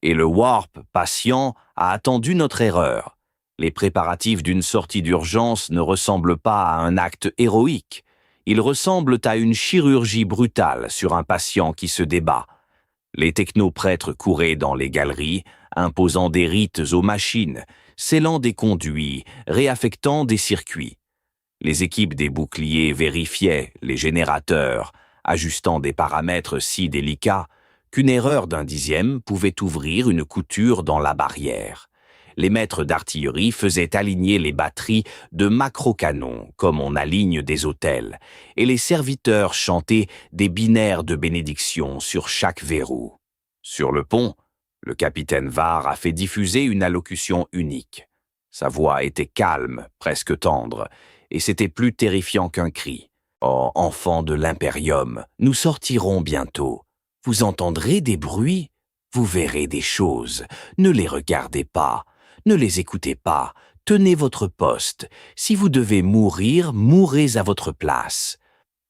Et le Warp, patient, a attendu notre erreur. Les préparatifs d'une sortie d'urgence ne ressemblent pas à un acte héroïque. Ils ressemblent à une chirurgie brutale sur un patient qui se débat. Les technoprêtres couraient dans les galeries, imposant des rites aux machines, scellant des conduits, réaffectant des circuits. Les équipes des boucliers vérifiaient les générateurs, ajustant des paramètres si délicats qu'une erreur d'1/10 pouvait ouvrir une couture dans la barrière. Les maîtres d'artillerie faisaient aligner les batteries de macro-canons, comme on aligne des autels, et les serviteurs chantaient des binaires de bénédiction sur chaque verrou. Sur le pont, le capitaine Var a fait diffuser une allocution unique. Sa voix était calme, presque tendre, et c'était plus terrifiant qu'un cri. « Oh, enfants de l'Imperium, nous sortirons bientôt. Vous entendrez des bruits, vous verrez des choses. Ne les regardez pas, ne les écoutez pas, tenez votre poste. Si vous devez mourir, mourrez à votre place.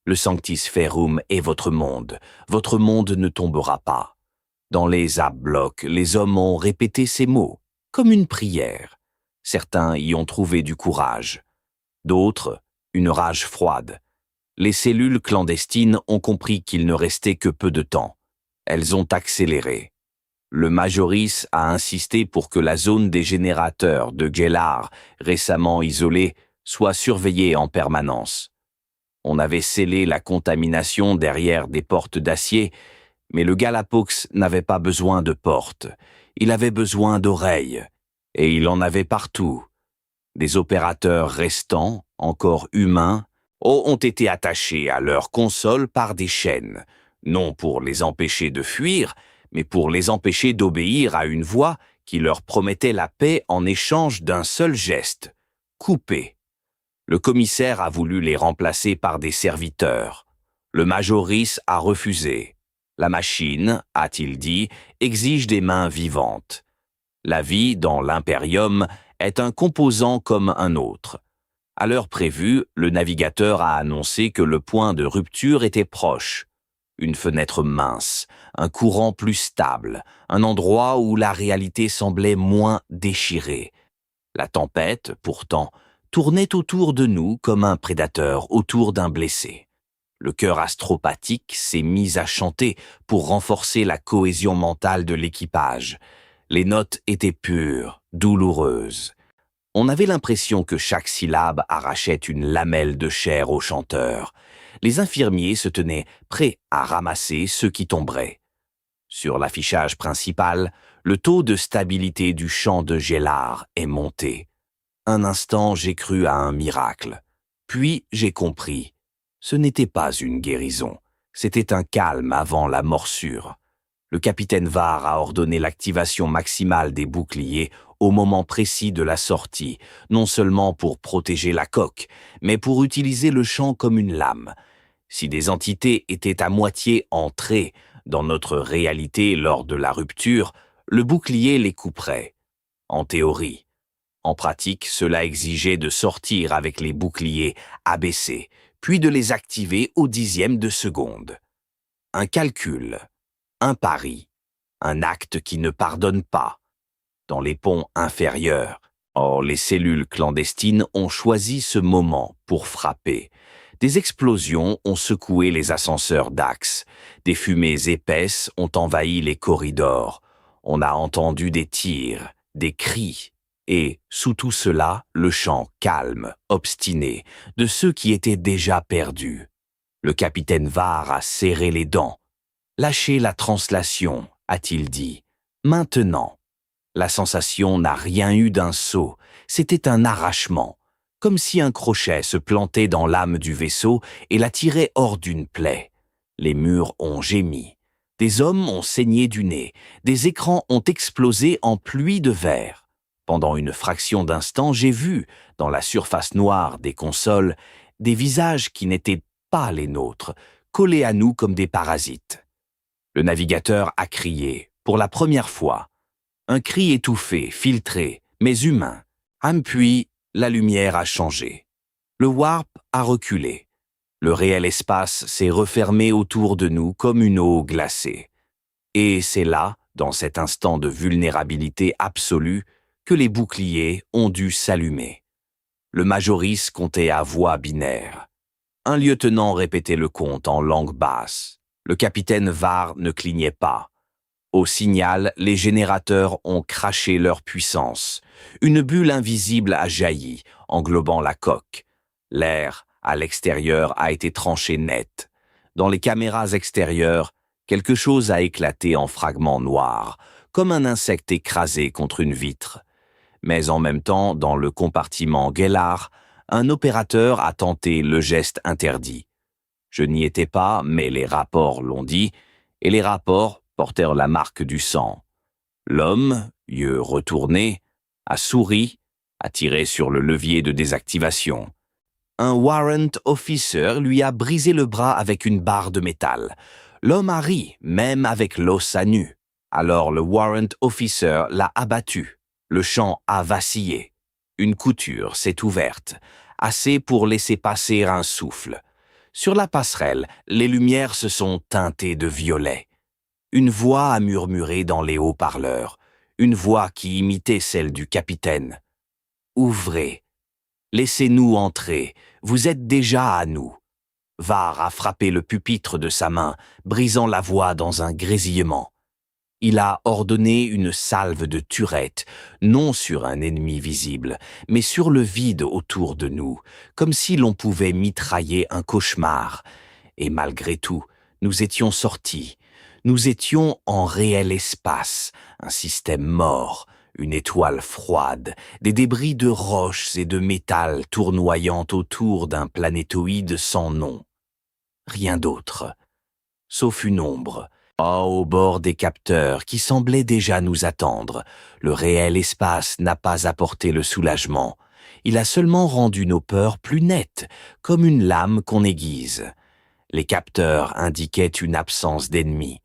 Le Sanctis Ferrum est votre monde ne tombera pas. » Dans les ab-blocs, les hommes ont répété ces mots, comme une prière. Certains y ont trouvé du courage, d'autres, une rage froide. Les cellules clandestines ont compris qu'il ne restait que peu de temps. Elles ont accéléré. Le Majoris a insisté pour que la zone des générateurs de Gellar, récemment isolée, soit surveillée en permanence. On avait scellé la contamination derrière des portes d'acier, mais le Galapox n'avait pas besoin de portes, il avait besoin d'oreilles, et il en avait partout. Des opérateurs restants, encore humains, ont été attachés à leur console par des chaînes, non pour les empêcher de fuir, mais pour les empêcher d'obéir à une voix qui leur promettait la paix en échange d'un seul geste, couper. Le commissaire a voulu les remplacer par des serviteurs. Le Majoris a refusé. La machine, a-t-il dit, exige des mains vivantes. La vie dans l'Imperium est un composant comme un autre. À l'heure prévue, le navigateur a annoncé que le point de rupture était proche. Une fenêtre mince, un courant plus stable, un endroit où la réalité semblait moins déchirée. La tempête, pourtant, tournait autour de nous comme un prédateur autour d'un blessé. Le chœur astropathique s'est mis à chanter pour renforcer la cohésion mentale de l'équipage. Les notes étaient pures, douloureuses. On avait l'impression que chaque syllabe arrachait une lamelle de chair au chanteur. Les infirmiers se tenaient prêts à ramasser ceux qui tomberaient. Sur l'affichage principal, le taux de stabilité du champ de Gellar est monté. Un instant, j'ai cru à un miracle. Puis, j'ai compris. Ce n'était pas une guérison, c'était un calme avant la morsure. Le capitaine Var a ordonné l'activation maximale des boucliers au moment précis de la sortie, non seulement pour protéger la coque, mais pour utiliser le champ comme une lame. Si des entités étaient à moitié entrées dans notre réalité lors de la rupture, le bouclier les couperait. En théorie. En pratique, cela exigeait de sortir avec les boucliers abaissés, puis de les activer au dixième de seconde. Un calcul, un pari, un acte qui ne pardonne pas. Dans les ponts inférieurs, or les cellules clandestines ont choisi ce moment pour frapper. Des explosions ont secoué les ascenseurs d'axe, des fumées épaisses ont envahi les corridors, on a entendu des tirs, des cris, et, sous tout cela, le chant calme, obstiné, de ceux qui étaient déjà perdus. Le capitaine Var a serré les dents. « Lâchez la translation », a-t-il dit. « Maintenant ». La sensation n'a rien eu d'un saut, c'était un arrachement, comme si un crochet se plantait dans l'âme du vaisseau et la tirait hors d'une plaie. Les murs ont gémi. Des hommes ont saigné du nez, des écrans ont explosé en pluie de verre. Pendant une fraction d'instant, j'ai vu, dans la surface noire des consoles, des visages qui n'étaient pas les nôtres, collés à nous comme des parasites. Le navigateur a crié, pour la première fois. Un cri étouffé, filtré, mais humain. Puis, la lumière a changé. Le warp a reculé. Le réel espace s'est refermé autour de nous comme une eau glacée. Et c'est là, dans cet instant de vulnérabilité absolue, que les boucliers ont dû s'allumer. Le Majoris comptait à voix binaire. Un lieutenant répétait le compte en langue basse. Le capitaine Var ne clignait pas. Au signal, les générateurs ont craché leur puissance. Une bulle invisible a jailli, englobant la coque. L'air, à l'extérieur, a été tranché net. Dans les caméras extérieures, quelque chose a éclaté en fragments noirs, comme un insecte écrasé contre une vitre. Mais en même temps, dans le compartiment Gellar, un opérateur a tenté le geste interdit. Je n'y étais pas, mais les rapports l'ont dit, et les rapports portèrent la marque du sang. L'homme, yeux retournés, a souri, a tiré sur le levier de désactivation. Un warrant officer lui a brisé le bras avec une barre de métal. L'homme a ri, même avec l'os à nu. Alors le warrant officer l'a abattu. Le champ a vacillé. Une couture s'est ouverte, assez pour laisser passer un souffle. Sur la passerelle, les lumières se sont teintées de violet. Une voix a murmuré dans les haut-parleurs, une voix qui imitait celle du capitaine. « Ouvrez, laissez-nous entrer, vous êtes déjà à nous. » Var a frappé le pupitre de sa main, brisant la voix dans un grésillement. Il a ordonné une salve de turettes, non sur un ennemi visible, mais sur le vide autour de nous, comme si l'on pouvait mitrailler un cauchemar. Et malgré tout, nous étions sortis. Nous étions en réel espace, un système mort, une étoile froide, des débris de roches et de métal tournoyant autour d'un planétoïde sans nom. Rien d'autre, sauf une ombre. Au bord des capteurs qui semblaient déjà nous attendre, le réel espace n'a pas apporté le soulagement. Il a seulement rendu nos peurs plus nettes, comme une lame qu'on aiguise. Les capteurs indiquaient une absence d'ennemis.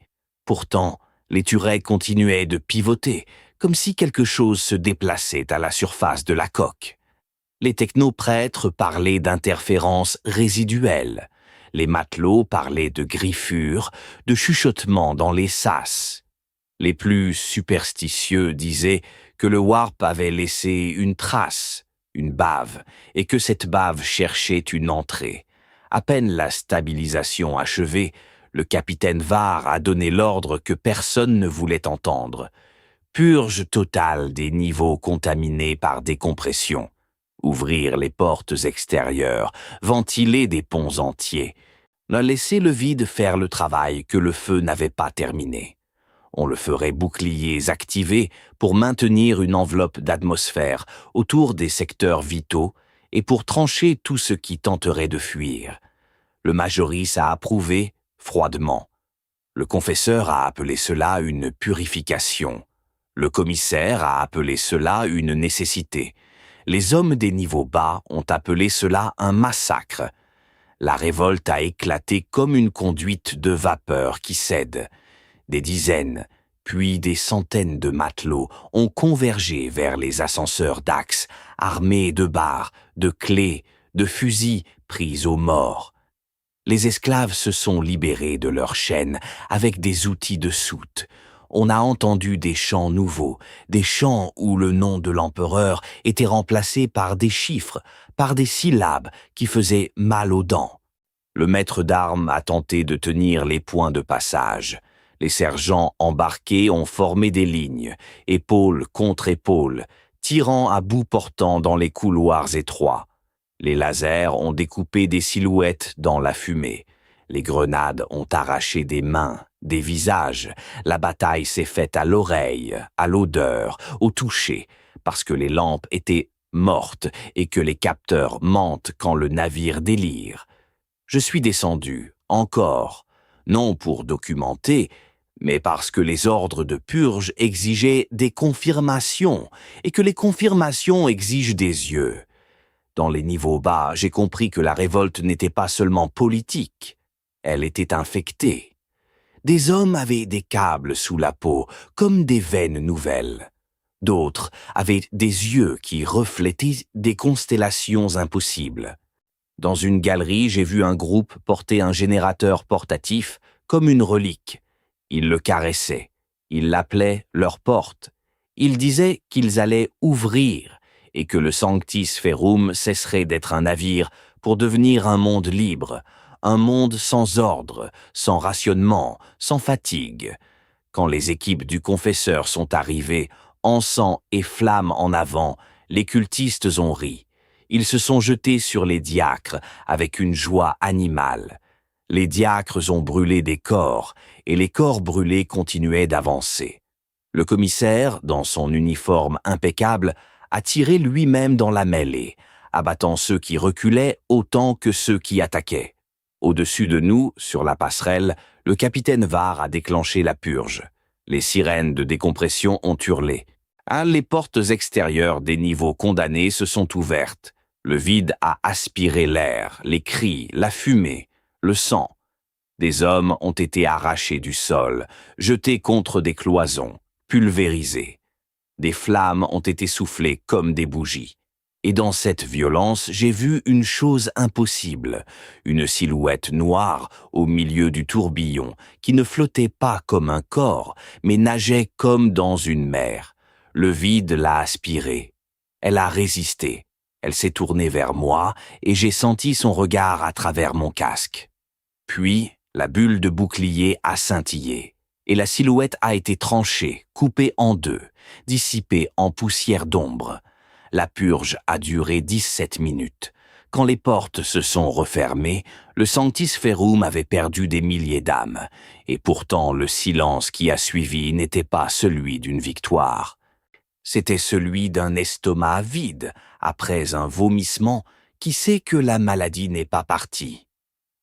Pourtant, les turrets continuaient de pivoter, comme si quelque chose se déplaçait à la surface de la coque. Les technoprêtres parlaient d'interférences résiduelles. Les matelots parlaient de griffures, de chuchotements dans les sas. Les plus superstitieux disaient que le warp avait laissé une trace, une bave, et que cette bave cherchait une entrée. À peine la stabilisation achevée, le capitaine Var a donné l'ordre que personne ne voulait entendre. Purge totale des niveaux contaminés par décompression. Ouvrir les portes extérieures, ventiler des ponts entiers. Laisser le vide faire le travail que le feu n'avait pas terminé. On le ferait boucliers activés pour maintenir une enveloppe d'atmosphère autour des secteurs vitaux et pour trancher tout ce qui tenterait de fuir. Le Majoris a approuvé froidement. Le confesseur a appelé cela une purification. Le commissaire a appelé cela une nécessité. Les hommes des niveaux bas ont appelé cela un massacre. La révolte a éclaté comme une conduite de vapeur qui cède. Des dizaines, puis des centaines de matelots ont convergé vers les ascenseurs d'axes, armés de barres, de clés, de fusils pris aux morts. Les esclaves se sont libérés de leurs chaînes avec des outils de soute. On a entendu des chants nouveaux, des chants où le nom de l'empereur était remplacé par des chiffres, par des syllabes qui faisaient mal aux dents. Le maître d'armes a tenté de tenir les points de passage. Les sergents embarqués ont formé des lignes, épaule contre épaule, tirant à bout portant dans les couloirs étroits. Les lasers ont découpé des silhouettes dans la fumée. Les grenades ont arraché des mains, des visages. La bataille s'est faite à l'oreille, à l'odeur, au toucher, parce que les lampes étaient mortes et que les capteurs mentent quand le navire délire. Je suis descendu, encore, non pour documenter, mais parce que les ordres de purge exigeaient des confirmations, et que les confirmations exigent des yeux. Dans les niveaux bas, j'ai compris que la révolte n'était pas seulement politique, elle était infectée. Des hommes avaient des câbles sous la peau, comme des veines nouvelles. D'autres avaient des yeux qui reflétaient des constellations impossibles. Dans une galerie, j'ai vu un groupe porter un générateur portatif comme une relique. Ils le caressaient, ils l'appelaient leur porte. Ils disaient qu'ils allaient ouvrir et que le Sanctis Ferrum cesserait d'être un navire pour devenir un monde libre, un monde sans ordre, sans rationnement, sans fatigue. Quand les équipes du confesseur sont arrivées, encens et flammes en avant, les cultistes ont ri. Ils se sont jetés sur les diacres avec une joie animale. Les diacres ont brûlé des corps, et les corps brûlés continuaient d'avancer. Le commissaire, dans son uniforme impeccable, a tiré lui-même dans la mêlée, abattant ceux qui reculaient autant que ceux qui attaquaient. Au-dessus de nous, sur la passerelle, le capitaine Var a déclenché la purge. Les sirènes de décompression ont hurlé. Les portes extérieures des niveaux condamnés se sont ouvertes. Le vide a aspiré l'air, les cris, la fumée, le sang. Des hommes ont été arrachés du sol, jetés contre des cloisons, pulvérisés. Des flammes ont été soufflées comme des bougies. Et dans cette violence, j'ai vu une chose impossible, une silhouette noire au milieu du tourbillon, qui ne flottait pas comme un corps, mais nageait comme dans une mer. Le vide l'a aspirée. Elle a résisté. Elle s'est tournée vers moi et j'ai senti son regard à travers mon casque. Puis, la bulle de bouclier a scintillé, et la silhouette a été tranchée, coupée en deux, dissipée en poussière d'ombre. La purge a duré 17 minutes. Quand les portes se sont refermées, le Sanctis Ferrum avait perdu des milliers d'âmes, et pourtant le silence qui a suivi n'était pas celui d'une victoire. C'était celui d'un estomac vide, après un vomissement, qui sait que la maladie n'est pas partie.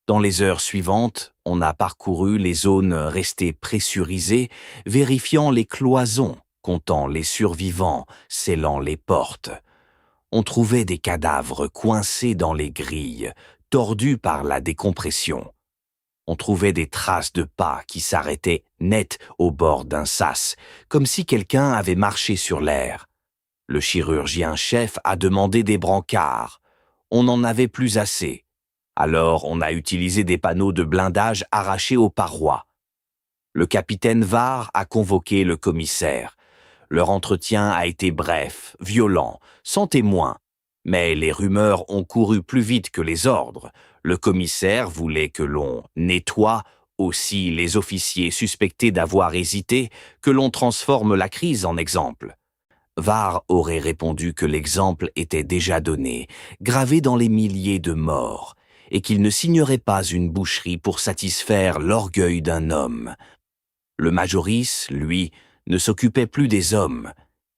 Dans les heures suivantes, on a parcouru les zones restées pressurisées, vérifiant les cloisons, comptant les survivants, scellant les portes. On trouvait des cadavres coincés dans les grilles, tordus par la décompression. On trouvait des traces de pas qui s'arrêtaient net au bord d'un sas, comme si quelqu'un avait marché sur l'air. Le chirurgien-chef a demandé des brancards. On n'en avait plus assez. Alors on a utilisé des panneaux de blindage arrachés aux parois. Le capitaine Var a convoqué le commissaire. Leur entretien a été bref, violent, sans témoin. Mais les rumeurs ont couru plus vite que les ordres. Le commissaire voulait que l'on nettoie aussi les officiers suspectés d'avoir hésité, que l'on transforme la crise en exemple. Var aurait répondu que l'exemple était déjà donné, gravé dans les milliers de morts, et qu'il ne signerait pas une boucherie pour satisfaire l'orgueil d'un homme. Le Majoris, lui, ne s'occupait plus des hommes,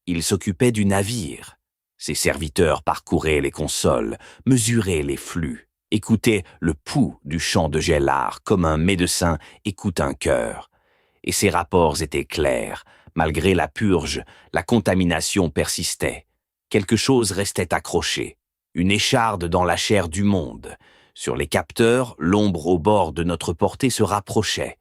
il s'occupait du navire. Ses serviteurs parcouraient les consoles, mesuraient les flux, écoutaient le pouls du chant de Gellard comme un médecin écoute un cœur. Et ses rapports étaient clairs. Malgré la purge, la contamination persistait. Quelque chose restait accroché, une écharde dans la chair du monde. Sur les capteurs, l'ombre au bord de notre portée se rapprochait.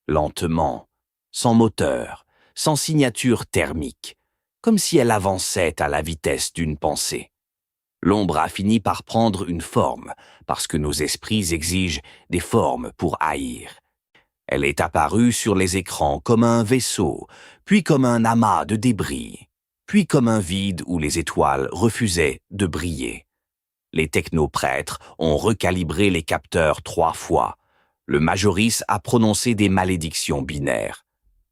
Lentement, sans moteur, sans signature thermique, comme si elle avançait à la vitesse d'une pensée. L'ombre a fini par prendre une forme, parce que nos esprits exigent des formes pour haïr. Elle est apparue sur les écrans comme un vaisseau, puis comme un amas de débris, puis comme un vide où les étoiles refusaient de briller. Les technoprêtres ont recalibré les capteurs 3 fois. Le Majoris a prononcé des malédictions binaires.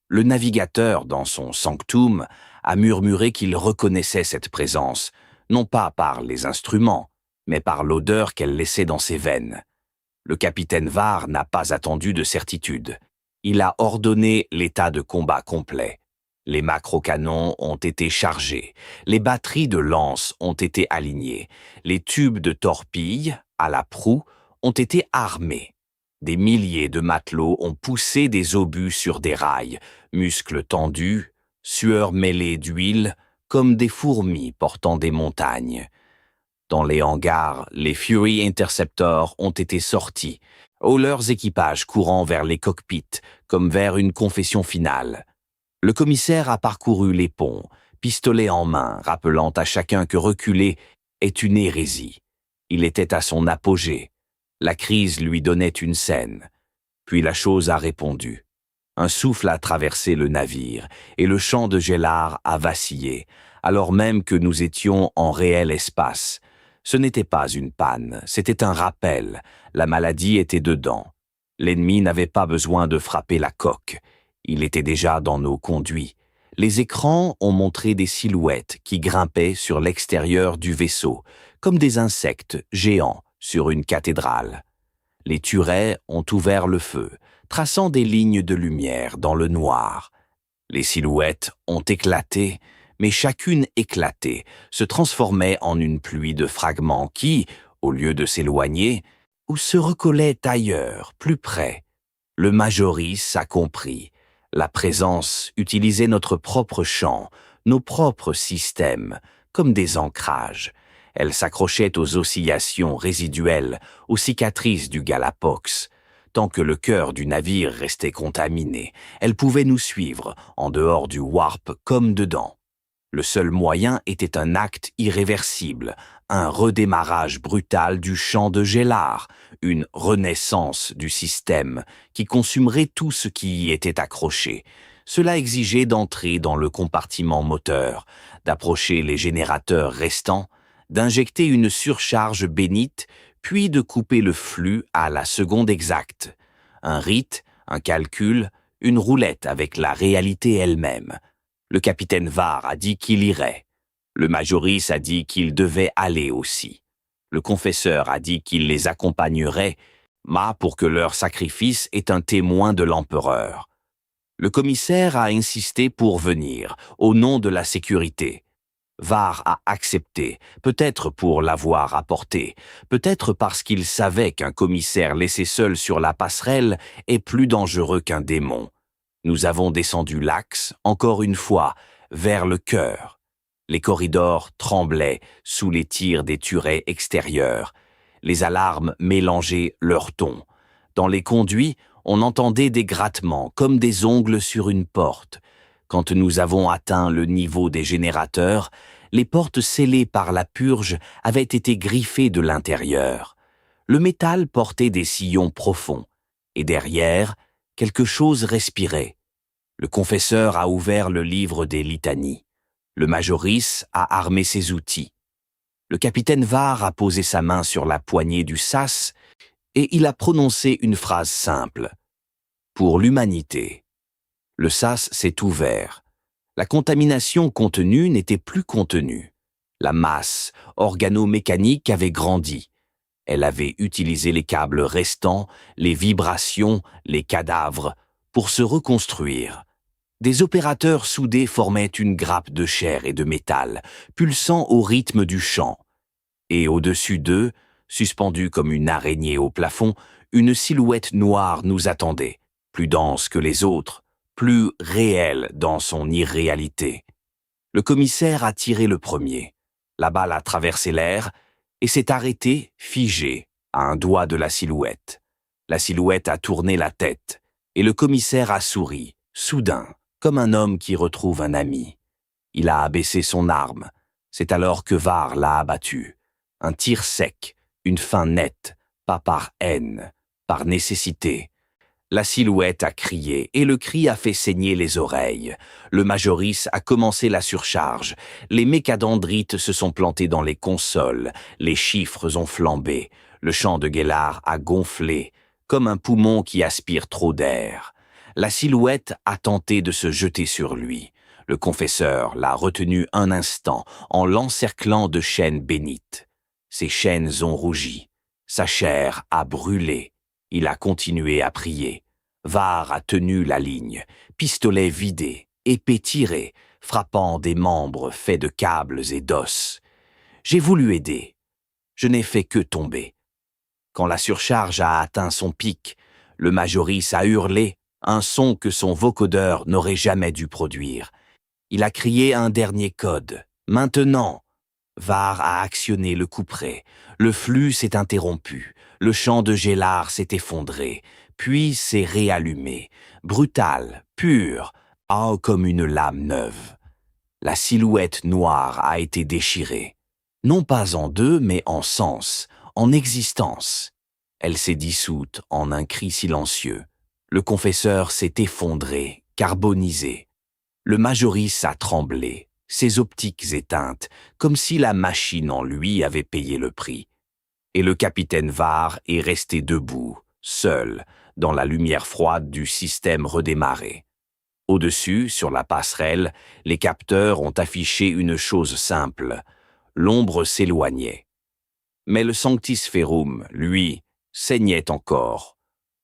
Le navigateur, dans son sanctum, a murmuré qu'il reconnaissait cette présence, non pas par les instruments, mais par l'odeur qu'elle laissait dans ses veines. Le capitaine Var n'a pas attendu de certitude. Il a ordonné l'état de combat complet. Les macrocanons ont été chargés, les batteries de lance ont été alignées, les tubes de torpilles, à la proue, ont été armés. Des milliers de matelots ont poussé des obus sur des rails, muscles tendus, sueur mêlée d'huile, comme des fourmis portant des montagnes. Dans les hangars, les Fury Interceptors ont été sortis, leurs équipages courant vers les cockpits, comme vers une confession finale. Le commissaire a parcouru les ponts, pistolet en main, rappelant à chacun que reculer est une hérésie. Il était à son apogée. La crise lui donnait une scène. Puis la chose a répondu. Un souffle a traversé le navire, et le champ de Gellard a vacillé, alors même que nous étions en réel espace. Ce n'était pas une panne, c'était un rappel. La maladie était dedans. L'ennemi n'avait pas besoin de frapper la coque. Il était déjà dans nos conduits. Les écrans ont montré des silhouettes qui grimpaient sur l'extérieur du vaisseau, comme des insectes géants sur une cathédrale. Les turets ont ouvert le feu, traçant des lignes de lumière dans le noir. Les silhouettes ont éclaté, mais chacune éclatait, se transformait en une pluie de fragments qui, au lieu de s'éloigner, ou se recollaient ailleurs, plus près. Le Majoris a compris. La présence utilisait notre propre champ, nos propres systèmes, comme des ancrages. Elle s'accrochait aux oscillations résiduelles, aux cicatrices du Galapox. Tant que le cœur du navire restait contaminé, elle pouvait nous suivre, en dehors du warp comme dedans. Le seul moyen était un acte irréversible, un redémarrage brutal du champ de Gélard, une renaissance du système qui consumerait tout ce qui y était accroché. Cela exigeait d'entrer dans le compartiment moteur, d'approcher les générateurs restants, d'injecter une surcharge bénite, puis de couper le flux à la seconde exacte. Un rite, un calcul, une roulette avec la réalité elle-même. Le capitaine Var a dit qu'il irait. Le Majoris a dit qu'il devait aller aussi. Le confesseur a dit qu'il les accompagnerait, mais pour que leur sacrifice est un témoin de l'empereur. Le commissaire a insisté pour venir, au nom de la sécurité. Var a accepté, peut-être pour l'avoir apporté, peut-être parce qu'il savait qu'un commissaire laissé seul sur la passerelle est plus dangereux qu'un démon. Nous avons descendu l'axe, encore une fois, vers le cœur. Les corridors tremblaient sous les tirs des turrets extérieurs. Les alarmes mélangeaient leur ton. Dans les conduits, on entendait des grattements, comme des ongles sur une porte. Quand nous avons atteint le niveau des générateurs, les portes scellées par la purge avaient été griffées de l'intérieur. Le métal portait des sillons profonds, et derrière, quelque chose respirait. Le confesseur a ouvert le livre des litanies. Le Majoris a armé ses outils. Le capitaine Var a posé sa main sur la poignée du sas et il a prononcé une phrase simple. Pour l'humanité. Le sas s'est ouvert. La contamination contenue n'était plus contenue. La masse organo-mécanique avait grandi. Elle avait utilisé les câbles restants, les vibrations, les cadavres, pour se reconstruire. Des opérateurs soudés formaient une grappe de chair et de métal, pulsant au rythme du chant. Et au-dessus d'eux, suspendue comme une araignée au plafond, une silhouette noire nous attendait, plus dense que les autres, plus réelle dans son irréalité. Le commissaire a tiré le premier. La balle a traversé l'air et s'est arrêtée, figée, à un doigt de la silhouette. La silhouette a tourné la tête et le commissaire a souri, soudain, comme un homme qui retrouve un ami. Il a abaissé son arme. C'est alors que Var l'a abattu. Un tir sec, une fin nette, pas par haine, par nécessité. La silhouette a crié et le cri a fait saigner les oreilles. Le Majoris a commencé la surcharge. Les mécadendrites se sont plantés dans les consoles. Les chiffres ont flambé. Le champ de Gélard a gonflé, comme un poumon qui aspire trop d'air. La silhouette a tenté de se jeter sur lui. Le confesseur l'a retenu un instant en l'encerclant de chaînes bénites. Ses chaînes ont rougi. Sa chair a brûlé. Il a continué à prier. Var a tenu la ligne, pistolet vidé, épée tirée, frappant des membres faits de câbles et d'os. J'ai voulu aider. Je n'ai fait que tomber. Quand la surcharge a atteint son pic, le Majoris a hurlé, un son que son vocodeur n'aurait jamais dû produire. Il a crié un dernier code. Maintenant. Var a actionné le couperet. Le flux s'est interrompu. Le champ de Gélard s'est effondré, puis s'est réallumé. Brutal, pur, comme une lame neuve. La silhouette noire a été déchirée. Non pas en deux, mais en sens, en existence. Elle s'est dissoute en un cri silencieux. Le confesseur s'est effondré, carbonisé. Le Majoris a tremblé, ses optiques éteintes, comme si la machine en lui avait payé le prix. Et le capitaine Var est resté debout, seul, dans la lumière froide du système redémarré. Au-dessus, sur la passerelle, les capteurs ont affiché une chose simple. L'ombre s'éloignait. Mais le Sanctis Ferrum, lui, saignait encore.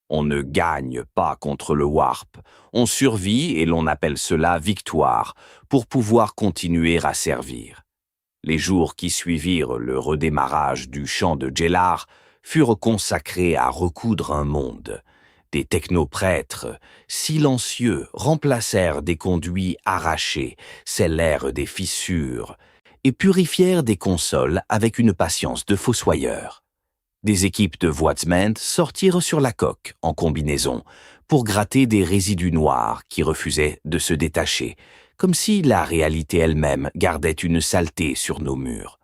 On ne gagne pas contre le Warp. On survit et l'on appelle cela victoire, pour pouvoir continuer à servir. Les jours qui suivirent le redémarrage du champ de Jellar furent consacrés à recoudre un monde. Des technoprêtres, silencieux, remplacèrent des conduits arrachés, scellèrent des fissures et purifièrent des consoles avec une patience de fossoyeurs. Des équipes de voidsmen sortirent sur la coque, en combinaison, pour gratter des résidus noirs qui refusaient de se détacher, comme si la réalité elle-même gardait une saleté sur nos murs.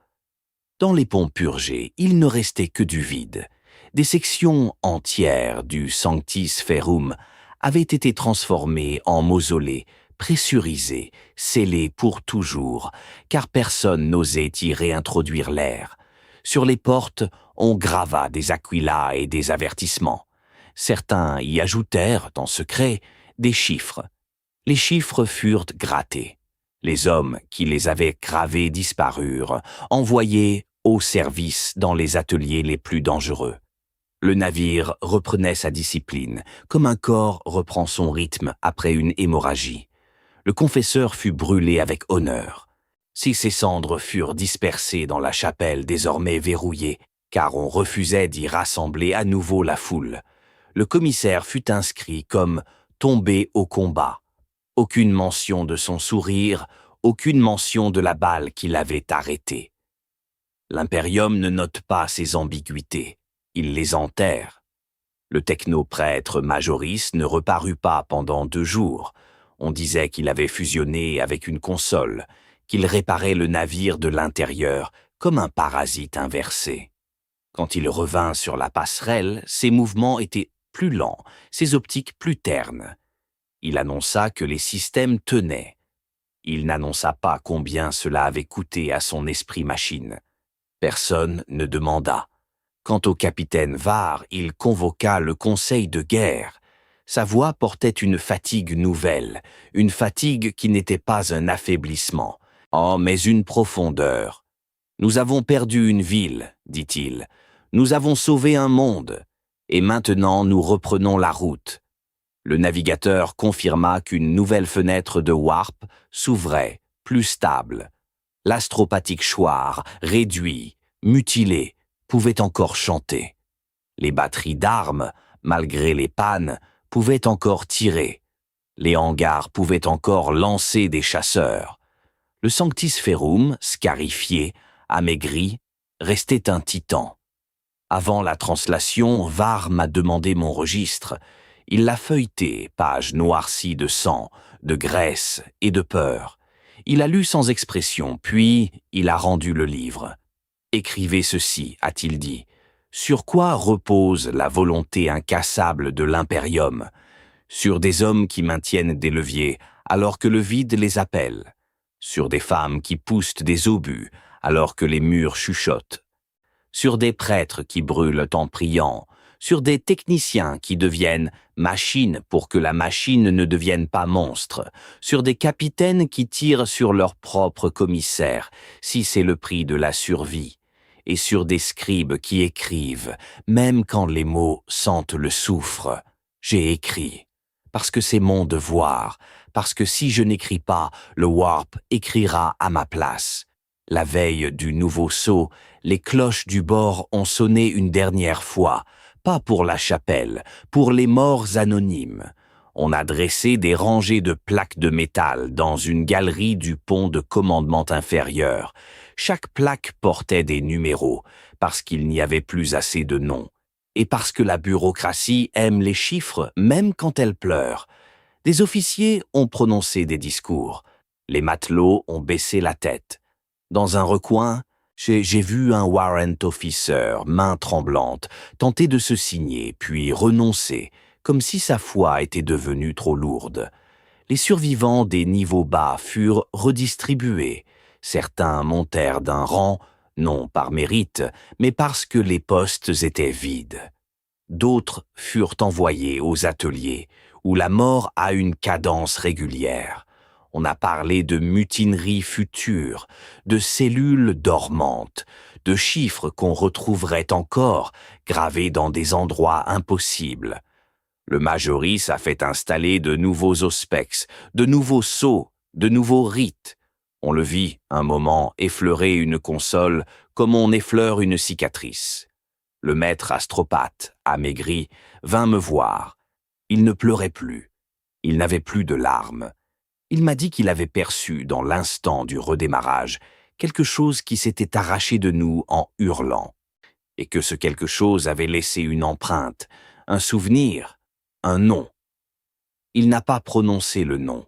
Dans les ponts purgés, il ne restait que du vide. Des sections entières du Sanctis Ferrum avaient été transformées en mausolées, pressurisées, scellées pour toujours, car personne n'osait y réintroduire l'air. Sur les portes, on grava des aquilats et des avertissements. Certains y ajoutèrent, en secret, des chiffres. Les chiffres furent grattés. Les hommes qui les avaient gravés disparurent, envoyés au service dans les ateliers les plus dangereux. Le navire reprenait sa discipline, comme un corps reprend son rythme après une hémorragie. Le confesseur fut brûlé avec honneur. Si ses cendres furent dispersées dans la chapelle désormais verrouillée, car on refusait d'y rassembler à nouveau la foule, le commissaire fut inscrit comme tombé au combat. Aucune mention de son sourire, aucune mention de la balle qui l'avait arrêté. L'impérium ne note pas ces ambiguïtés, il les enterre. Le technoprêtre Majoris ne reparut pas pendant 2 jours. On disait qu'il avait fusionné avec une console, qu'il réparait le navire de l'intérieur comme un parasite inversé. Quand il revint sur la passerelle, ses mouvements étaient plus lents, ses optiques plus ternes. Il annonça que les systèmes tenaient. Il n'annonça pas combien cela avait coûté à son esprit-machine. Personne ne demanda. Quant au capitaine Var, il convoqua le conseil de guerre. Sa voix portait une fatigue nouvelle, une fatigue qui n'était pas un affaiblissement, mais une profondeur. « Nous avons perdu une ville, dit-il. Nous avons sauvé un monde. Et maintenant nous reprenons la route. » Le navigateur confirma qu'une nouvelle fenêtre de Warp s'ouvrait, plus stable. L'astropathique choir, réduit, mutilé, pouvait encore chanter. Les batteries d'armes, malgré les pannes, pouvaient encore tirer. Les hangars pouvaient encore lancer des chasseurs. Le Sanctis Ferrum, scarifié, amaigri, restait un titan. Avant la translation, Var m'a demandé mon registre. Il l'a feuilleté, page noircie de sang, de graisse et de peur. Il a lu sans expression, puis il a rendu le livre. « Écrivez ceci, a-t-il dit. Sur quoi repose la volonté incassable de l'impérium? Sur des hommes qui maintiennent des leviers alors que le vide les appelle. Sur des femmes qui poussent des obus alors que les murs chuchotent. Sur des prêtres qui brûlent en priant. Sur des techniciens qui deviennent machines pour que la machine ne devienne pas monstre, sur des capitaines qui tirent sur leur propre commissaire, si c'est le prix de la survie, et sur des scribes qui écrivent, même quand les mots sentent le soufre. J'ai écrit, parce que c'est mon devoir, parce que si je n'écris pas, le Warp écrira à ma place. La veille du nouveau saut, les cloches du bord ont sonné une dernière fois, pas pour la chapelle, pour les morts anonymes. On a dressé des rangées de plaques de métal dans une galerie du pont de commandement inférieur. Chaque plaque portait des numéros, parce qu'il n'y avait plus assez de noms. Et parce que la bureaucratie aime les chiffres, même quand elle pleure. Des officiers ont prononcé des discours. Les matelots ont baissé la tête. Dans un recoin, j'ai vu un warrant officer, main tremblante, tenter de se signer, puis renoncer, comme si sa foi était devenue trop lourde. Les survivants des niveaux bas furent redistribués. Certains montèrent d'un rang, non par mérite, mais parce que les postes étaient vides. D'autres furent envoyés aux ateliers, où la mort a une cadence régulière. On a parlé de mutinerie future, de cellules dormantes, de chiffres qu'on retrouverait encore gravés dans des endroits impossibles. Le Majoris a fait installer de nouveaux auspex, de nouveaux sceaux, de nouveaux rites. On le vit un moment effleurer une console comme on effleure une cicatrice. Le maître astropathe, amaigri, vint me voir. Il ne pleurait plus. Il n'avait plus de larmes. Il m'a dit qu'il avait perçu, dans l'instant du redémarrage, quelque chose qui s'était arraché de nous en hurlant, et que ce quelque chose avait laissé une empreinte, un souvenir, un nom. Il n'a pas prononcé le nom.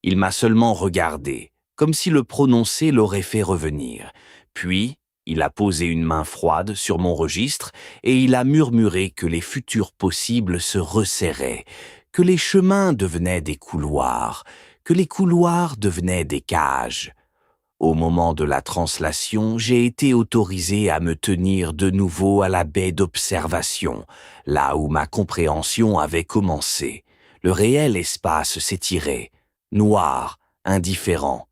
Il m'a seulement regardé, comme si le prononcer l'aurait fait revenir. Puis, il a posé une main froide sur mon registre et il a murmuré que les futurs possibles se resserraient, que les chemins devenaient des couloirs, que les couloirs devenaient des cages. Au moment de la translation, j'ai été autorisé à me tenir de nouveau à la baie d'observation, là où ma compréhension avait commencé. Le réel espace s'étirait, noir, indifférent.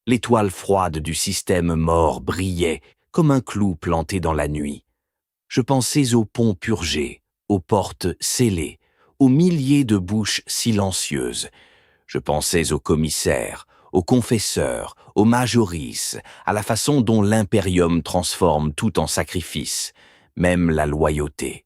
L'étoile froide du système mort brillait comme un clou planté dans la nuit. Je pensais aux ponts purgés, aux portes scellées, aux milliers de bouches silencieuses. Je pensais aux commissaires, aux confesseurs, aux majoris, à la façon dont l'impérium transforme tout en sacrifice, même la loyauté.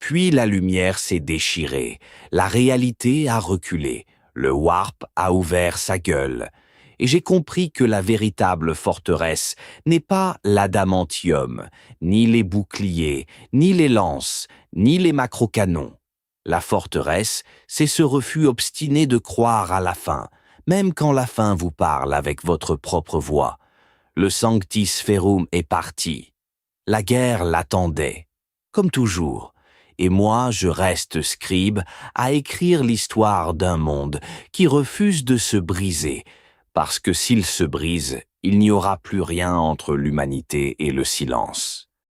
Puis la lumière s'est déchirée, la réalité a reculé, le warp a ouvert sa gueule, et j'ai compris que la véritable forteresse n'est pas l'adamantium, ni les boucliers, ni les lances, ni les macrocanons. La forteresse, c'est ce refus obstiné de croire à la fin, même quand la fin vous parle avec votre propre voix. Le Sanctis Ferrum est parti. La guerre l'attendait, comme toujours. Et moi, je reste scribe à écrire l'histoire d'un monde qui refuse de se briser, parce que s'il se brise, il n'y aura plus rien entre l'humanité et le silence.